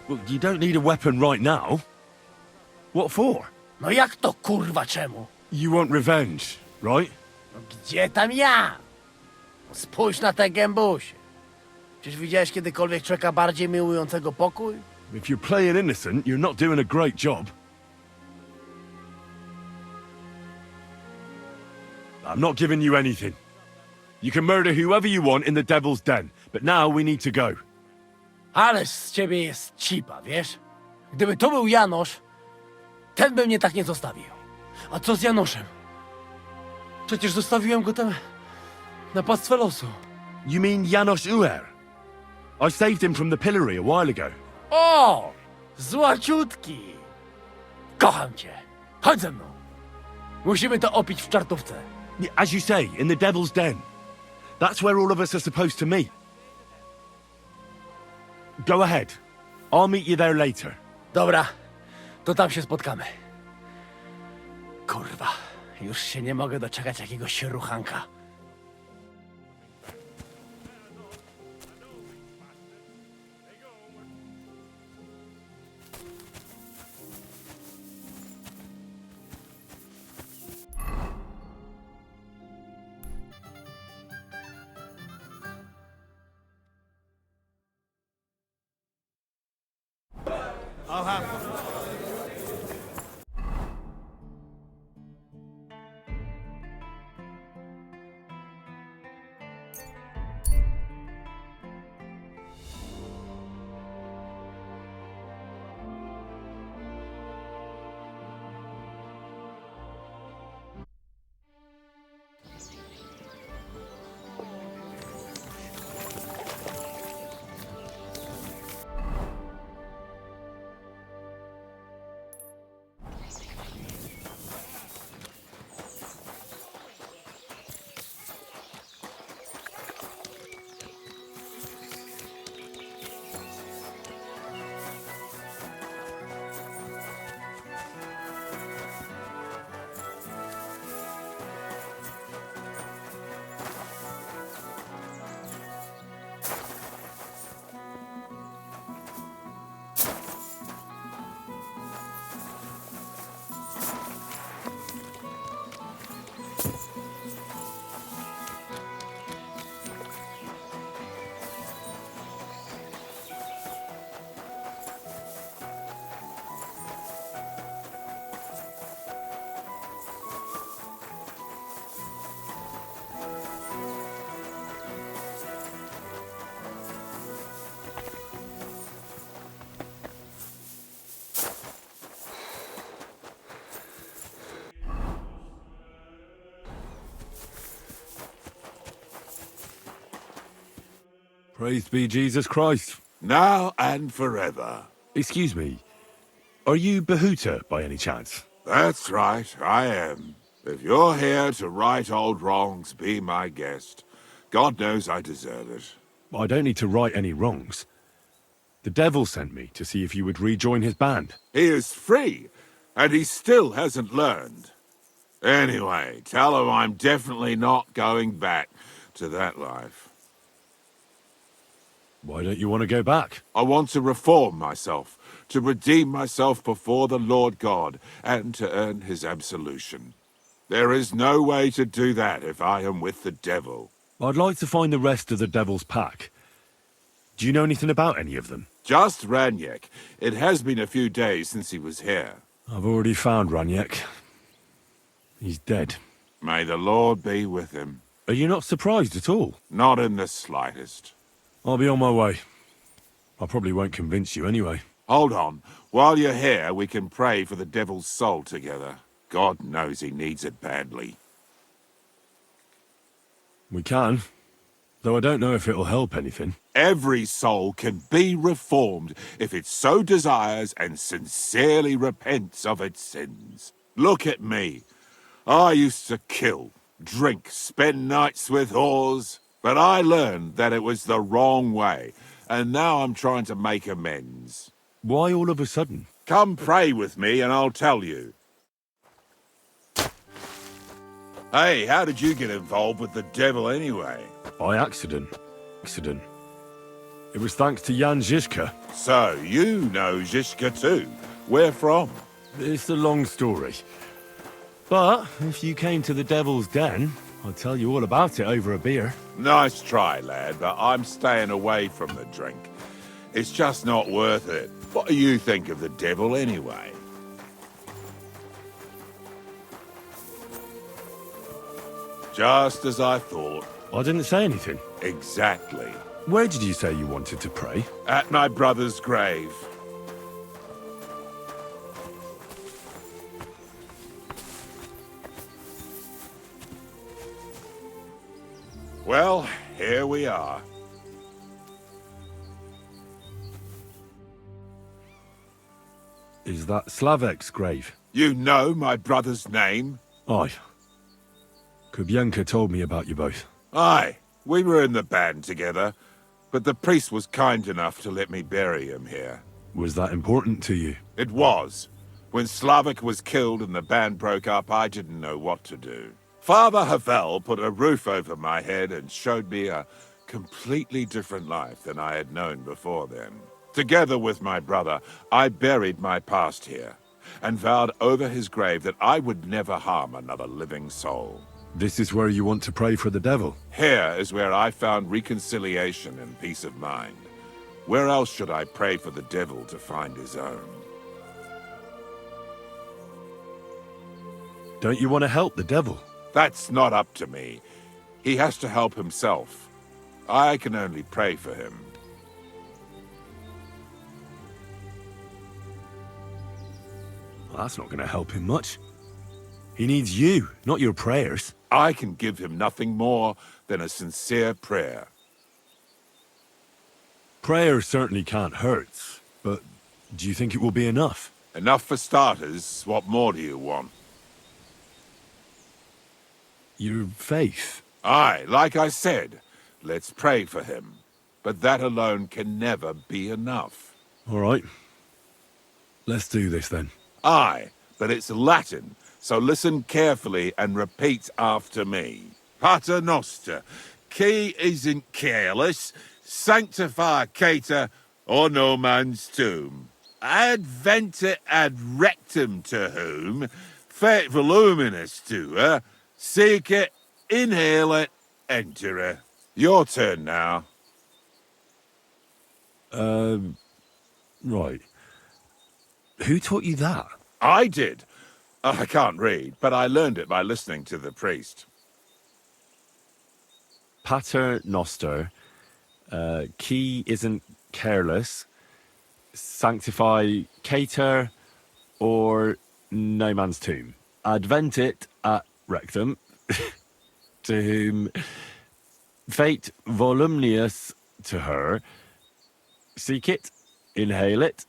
Well, you don't need a weapon right now. What for? No jak to kurwa czemu? You want revenge, right? No gdzie tam ja? Spójrz na te gębusie. Czyż widziałeś kiedykolwiek człowieka bardziej miłującego pokój? If you're playing innocent, you're not doing a great job. I'm not giving you anything. You can murder whoever you want in the Devil's Den, but now we need to go. Ależ z ciebie jest cipa, wiesz? Gdyby to był Janosz, ten by mnie tak nie zostawił. A co z Janoszem? Przecież zostawiłem go tam na pastwę losu. You mean Janosz Uer? I saved him from the pillory a while ago. O! Złaciutki! Kocham cię. Chodź ze mną. Musimy to opić w czartówce. As you say, in the Devil's Den. That's where all of us are supposed to meet. Go ahead. I'll meet you there later. Dobra, to tam się spotkamy. Kurwa, już się nie mogę doczekać jakiegoś ruchanka. I'll have Praised be Jesus Christ. Now and forever. Excuse me. Are you Bohuta by any chance? That's right, I am. If you're here to right old wrongs, be my guest. God knows I deserve it. I don't need to right any wrongs. The devil sent me to see if you would rejoin his band. He is free, and he still hasn't learned. Anyway, tell him I'm definitely not going back to that life. Why don't you want to go back? I want to reform myself, to redeem myself before the Lord God, and to earn his absolution. There is no way to do that if I am with the devil. I'd like to find the rest of the devil's pack. Do you know anything about any of them? Just Ranyek. It has been a few days since he was here. I've already found Ranyek. He's dead. May the Lord be with him. Are you not surprised at all? Not in the slightest. I'll be on my way. I probably won't convince you anyway. Hold on. While you're here, we can pray for the devil's soul together. God knows he needs it badly. We can, though I don't know if it'll help anything. Every soul can be reformed if it so desires and sincerely repents of its sins. Look at me. I used to kill, drink, spend nights with whores, but I learned that it was the wrong way, and now I'm trying to make amends. Why all of a sudden? Come pray with me and I'll tell you. Hey, how did you get involved with the devil anyway? By accident. It was thanks to Jan Žižka. So, you know Žižka too. Where from? It's a long story. But if you came to the Devil's Den, I'll tell you all about it over a beer. Nice try, lad, but I'm staying away from the drink. It's just not worth it. What do you think of the devil anyway? Just as I thought. I didn't say anything. Exactly. Where did you say you wanted to pray? At my brother's grave. Well, here we are. Is that Slavek's grave? You know my brother's name? Aye. Kubienka told me about you both. Aye, we were in the band together, but the priest was kind enough to let me bury him here. Was that important to you? It was. When Slavek was killed and the band broke up, I didn't know what to do. Father Havel put a roof over my head and showed me a completely different life than I had known before then. Together with my brother, I buried my past here, and vowed over his grave that I would never harm another living soul. This is where you want to pray for the devil? Here is where I found reconciliation and peace of mind. Where else should I pray for the devil to find his own? Don't you want to help the devil? That's not up to me. He has to help himself. I can only pray for him. Well, that's not going to help him much. He needs you, not your prayers. I can give him nothing more than a sincere prayer. Prayer certainly can't hurt, but do you think it will be enough? Enough for starters. What more do you want? Your faith. Aye, like I said, let's pray for him. But that alone can never be enough. All right. Let's do this then. Aye, but it's Latin, so listen carefully and repeat after me. Pater Noster, qui isn't careless, sanctificator, or no man's tomb. Adventet ad rectum to whom, fet voluminous to her, seek it, inhale it, enter her. Your turn now. Right. Who taught you that? I did. I can't read, but I learned it by listening to the priest. Pater Noster, qui isn't careless, sanctify cater, or no man's tomb. Adventit at rectum, to whom fate voluminous to her, seek it, inhale it,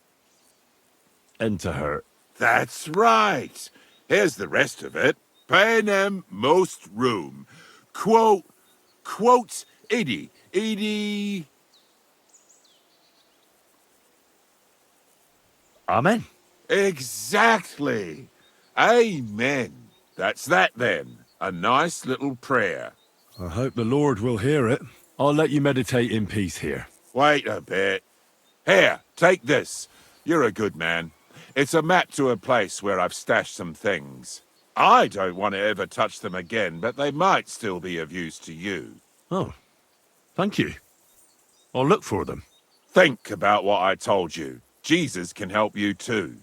enter her. That's right. Here's the rest of it. Panem most room. Quotes idi. Amen. Exactly. Amen. That's that then. A nice little prayer. I hope the Lord will hear it. I'll let you meditate in peace here. Wait a bit. Here, take this. You're a good man. It's a map to a place where I've stashed some things. I don't want to ever touch them again, but they might still be of use to you. Oh, thank you. I'll look for them. Think about what I told you. Jesus can help you too.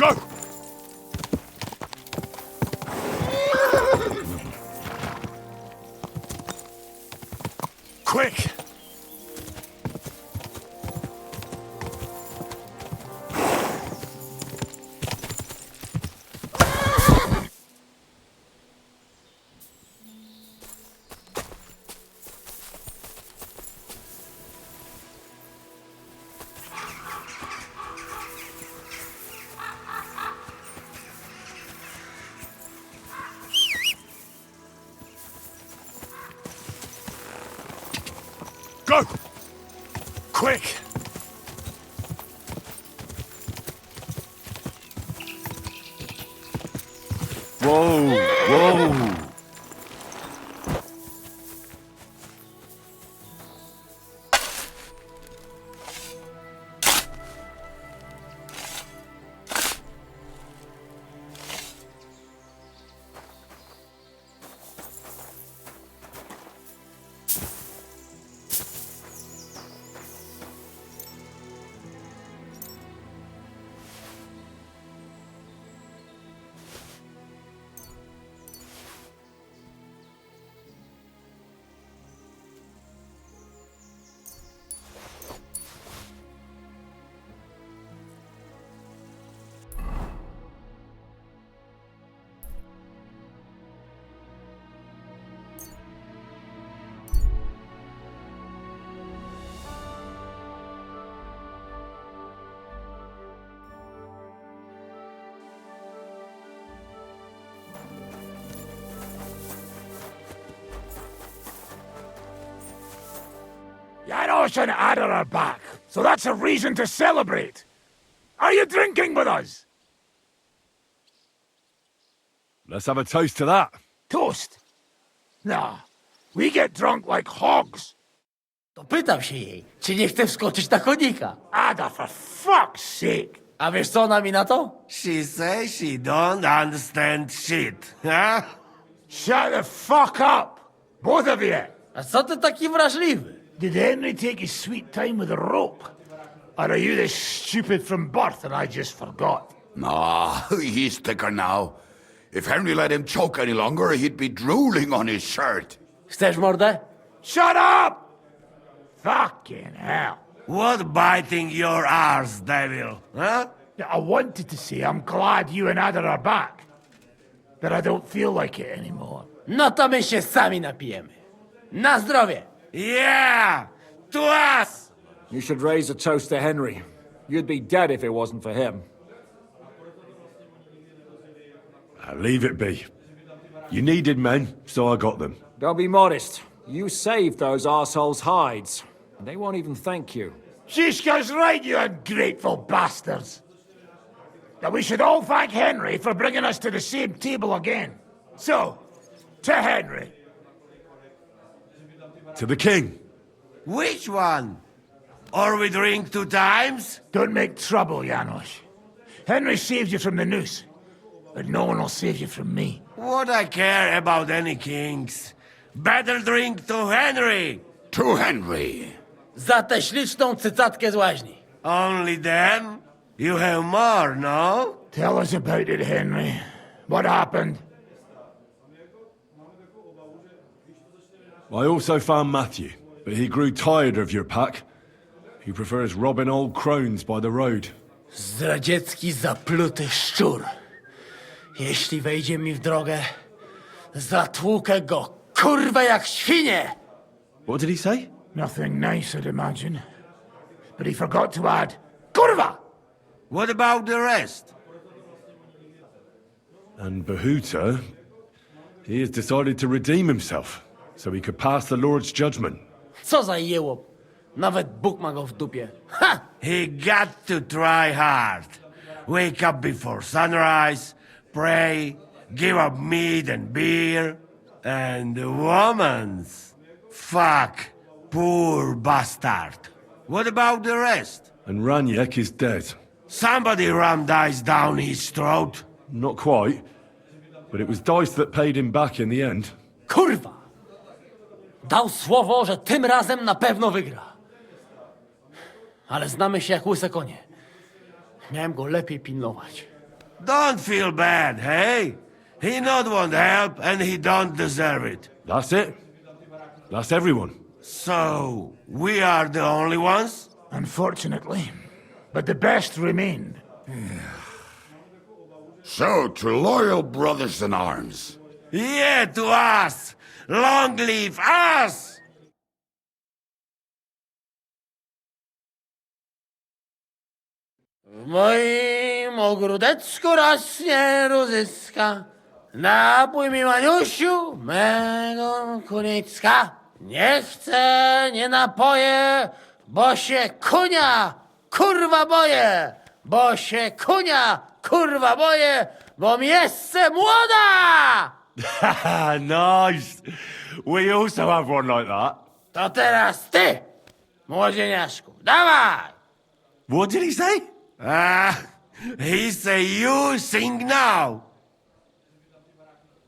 Go! Quick! Go! Quick! Whoa! Whoa! Janosh and Adder are back, so that's a reason to celebrate. Are you drinking with us? Let's have a toast to that. Toast? Nah, we get drunk like hogs. To pytam się jej, czy nie chce wskoczyć na konika. Adder, for fuck's sake. A wiesz co ona mi na to? She says she don't understand shit, huh? Shut the fuck up, both of you. A co ty taki wrażliwy? Did Henry take his sweet time with a rope? Or are you this stupid from birth and I just forgot? Nah, he's thicker now. If Henry let him choke any longer, he'd be drooling on his shirt. Chcesz mordę? Shut up! Fucking hell. What biting your arse, devil, huh? I wanted to say I'm glad you and Adder are back. But I don't feel like it anymore. No to my się sami napijemy. Na zdrowie! Yeah! To us! You should raise a toast to Henry. You'd be dead if it wasn't for him. Leave it be. You needed men, so I got them. Don't be modest. You saved those assholes' hides. And they won't even thank you. Shishka's right, you ungrateful bastards. That we should all thank Henry for bringing us to the same table again. So, to Henry. To the king. Which one? Or we drink 2 times? Don't make trouble, Janosh. Henry saved you from the noose. But no one will save you from me. What I care about any kings? Better drink to Henry! To Henry. Za tę śliczną cycatkę z łaźni. Only them? You have more, no? Tell us about it, Henry. What happened? I also found Mathew, but he grew tired of your pack. He prefers robbing old crones by the road. Zdradziecki, zapluty szczur. Jeśli wejdzie mi w drogę, zatłukę go, kurwa, jak świnie! What did he say? Nothing nice, I'd imagine. But he forgot to add, Kurva! What about the rest? And Bohuta, he has decided to redeem himself, so he could pass the Lord's judgment. Co za jełop. Nawet Bóg ma go w dupie. Ha! He got to try hard. Wake up before sunrise, pray, give up meat and beer, and the womans. Fuck, poor bastard. What about the rest? And Ranyek is dead. Somebody rammed dice down his throat. Not quite, but it was dice that paid him back in the end. Kurwa! Dał słowo, że tym razem na pewno wygra. Ale znamy się jak łyse konie. Miałem go lepiej pilnować. Don't feel bad, hey? He not want help, and he don't deserve it. That's it. That's everyone. So, we are the only ones? Unfortunately. But the best remain. So, to loyal brothers in arms. Yeah, to us! Long live us! W moim ogródeczku rośnie różyska. Napój mi, Maniusiu, mego kuniecka. Nie chcę, nie napoję, bo się kunia, kurwa boję. Bo się kunia, kurwa boję, bo miejsce młoda! Nice. We also have one like that. To teraz ty, młodzieniaszku, dawaj! What did he say? He say you sing now.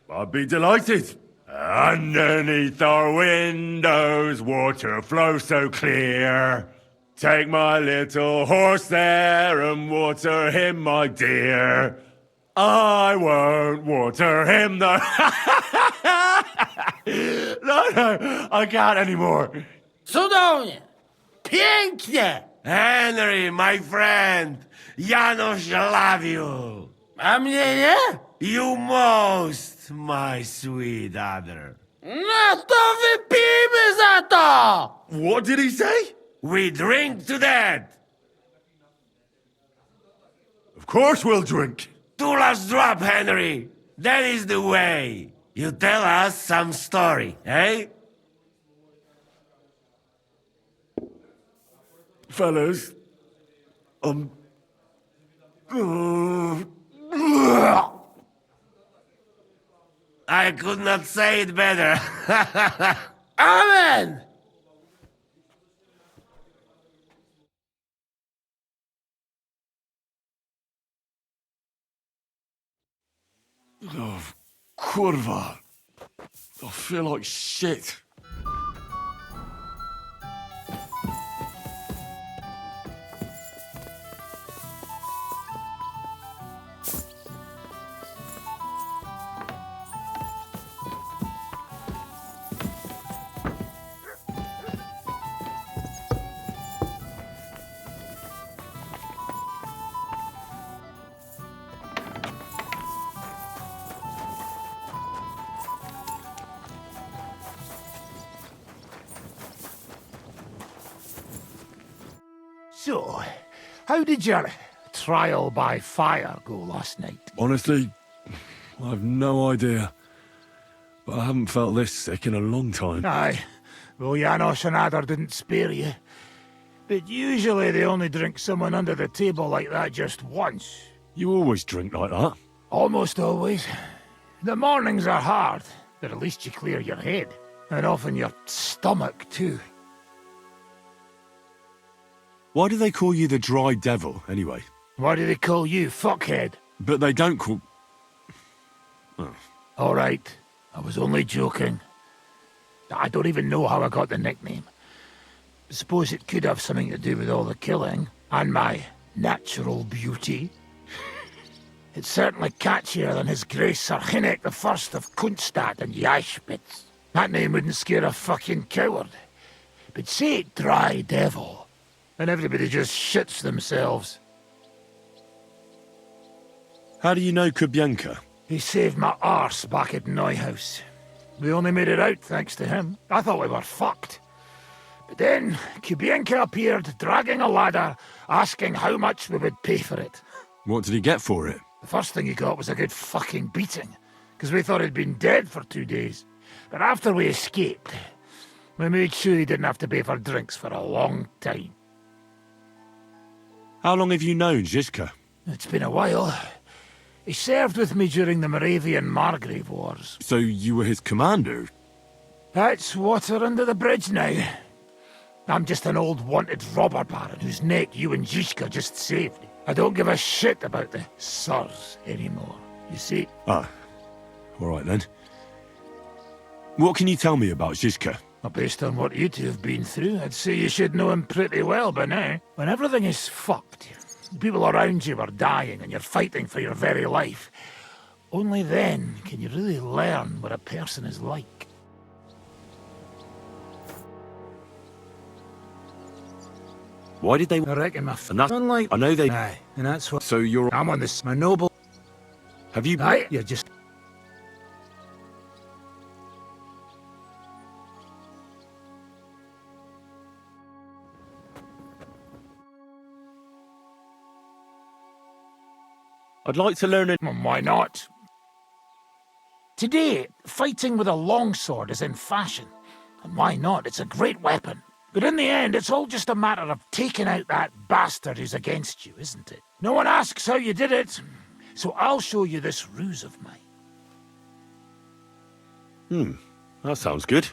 I'd be delighted. Underneath our windows, water flows so clear. Take my little horse there and water him, my dear. I won't water him, though. No, I can't anymore. Cudownie! Pięknie! Henry, my friend, Janosh love you. A mnie nie? You most, my sweet other. No to wypijmy za to! What did he say? We drink to that. Of course we'll drink. Two last drop, Henry. That is the way. You tell us some story, eh? Fellas, I could not say it better. Amen! Oh, kurwa. I feel like shit. So, how did your trial by fire go last night? Honestly, I've no idea. But I haven't felt this sick in a long time. Aye. Well, Janosh and Adder didn't spare you. But usually they only drink someone under the table like that just once. You always drink like that? Almost always. The mornings are hard, but at least you clear your head. And often your stomach, too. Why do they call you the Dry Devil, anyway? Why do they call you fuckhead? But they don't call... Oh. All right. I was only joking. I don't even know how I got the nickname. Suppose it could have something to do with all the killing, and my natural beauty. It's certainly catchier than His Grace Sir Ranyek the First of Kunstad and Yashpitz. That name wouldn't scare a fucking coward. But say it Dry Devil, and everybody just shits themselves. How do you know Kubienka? He saved my arse back at Neuhaus. We only made it out thanks to him. I thought we were fucked. But then Kubienka appeared, dragging a ladder, asking how much we would pay for it. What did he get for it? The first thing he got was a good fucking beating, because we thought he'd been dead for 2 days. But after we escaped, we made sure he didn't have to pay for drinks for a long time. How long have you known Zizka? It's been a while. He served with me during the Moravian-Margrave Wars. So you were his commander? That's water under the bridge now. I'm just an old wanted robber baron whose neck you and Zizka just saved. I don't give a shit about the sirs anymore, you see? Ah, all right then. What can you tell me about Zizka? Well, based on what you two have been through, I'd say you should know him pretty well by now. When everything is fucked, The people around you are dying and you're fighting for your very life. Only then can you really learn what a person is like. Why did they... I reckon Unlike... I know they... Aye, and that's what... So you're... I'm on this, my noble... Have you... Aye, you're just... I'd like to learn it. Why not? Today, fighting with a longsword is in fashion. And why not? It's a great weapon. But in the end, it's all just a matter of taking out that bastard who's against you, isn't it? No one asks how you did it, so I'll show you this ruse of mine. That sounds good.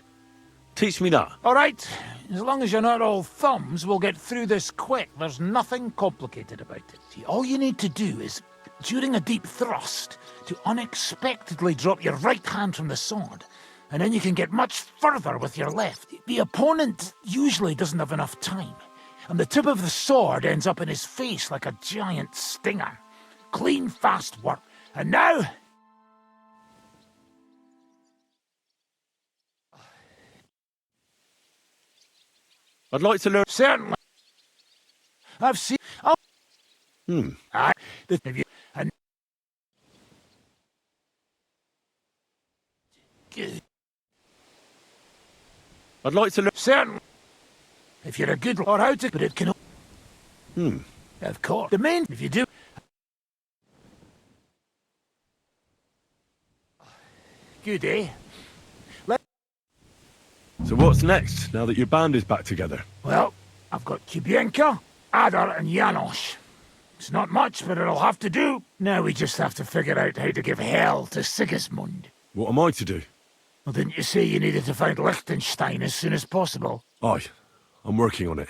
Teach me that. All right, as long as you're not all thumbs, we'll get through this quick. There's nothing complicated about it. See, all you need to do is, during a deep thrust, to unexpectedly drop your right hand from the sword, and then you can get much further with your left. The opponent usually doesn't have enough time, and the tip of the sword ends up in his face like a giant stinger. Clean, fast work. And now... I'd like to learn... Certainly. I've seen... Oh. Aye. Have you... And... I'd like to learn... Certainly. If you're a good... Or how to... But it can... Of course. The main... If you do... Good, eh? So what's next, now that your band is back together? Well, I've got Kubienka, Adar, and Janosh. It's not much, but it'll have to do. Now we just have to figure out how to give hell to Sigismund. What am I to do? Well, didn't you say you needed to find Liechtenstein as soon as possible? Aye, I'm working on it.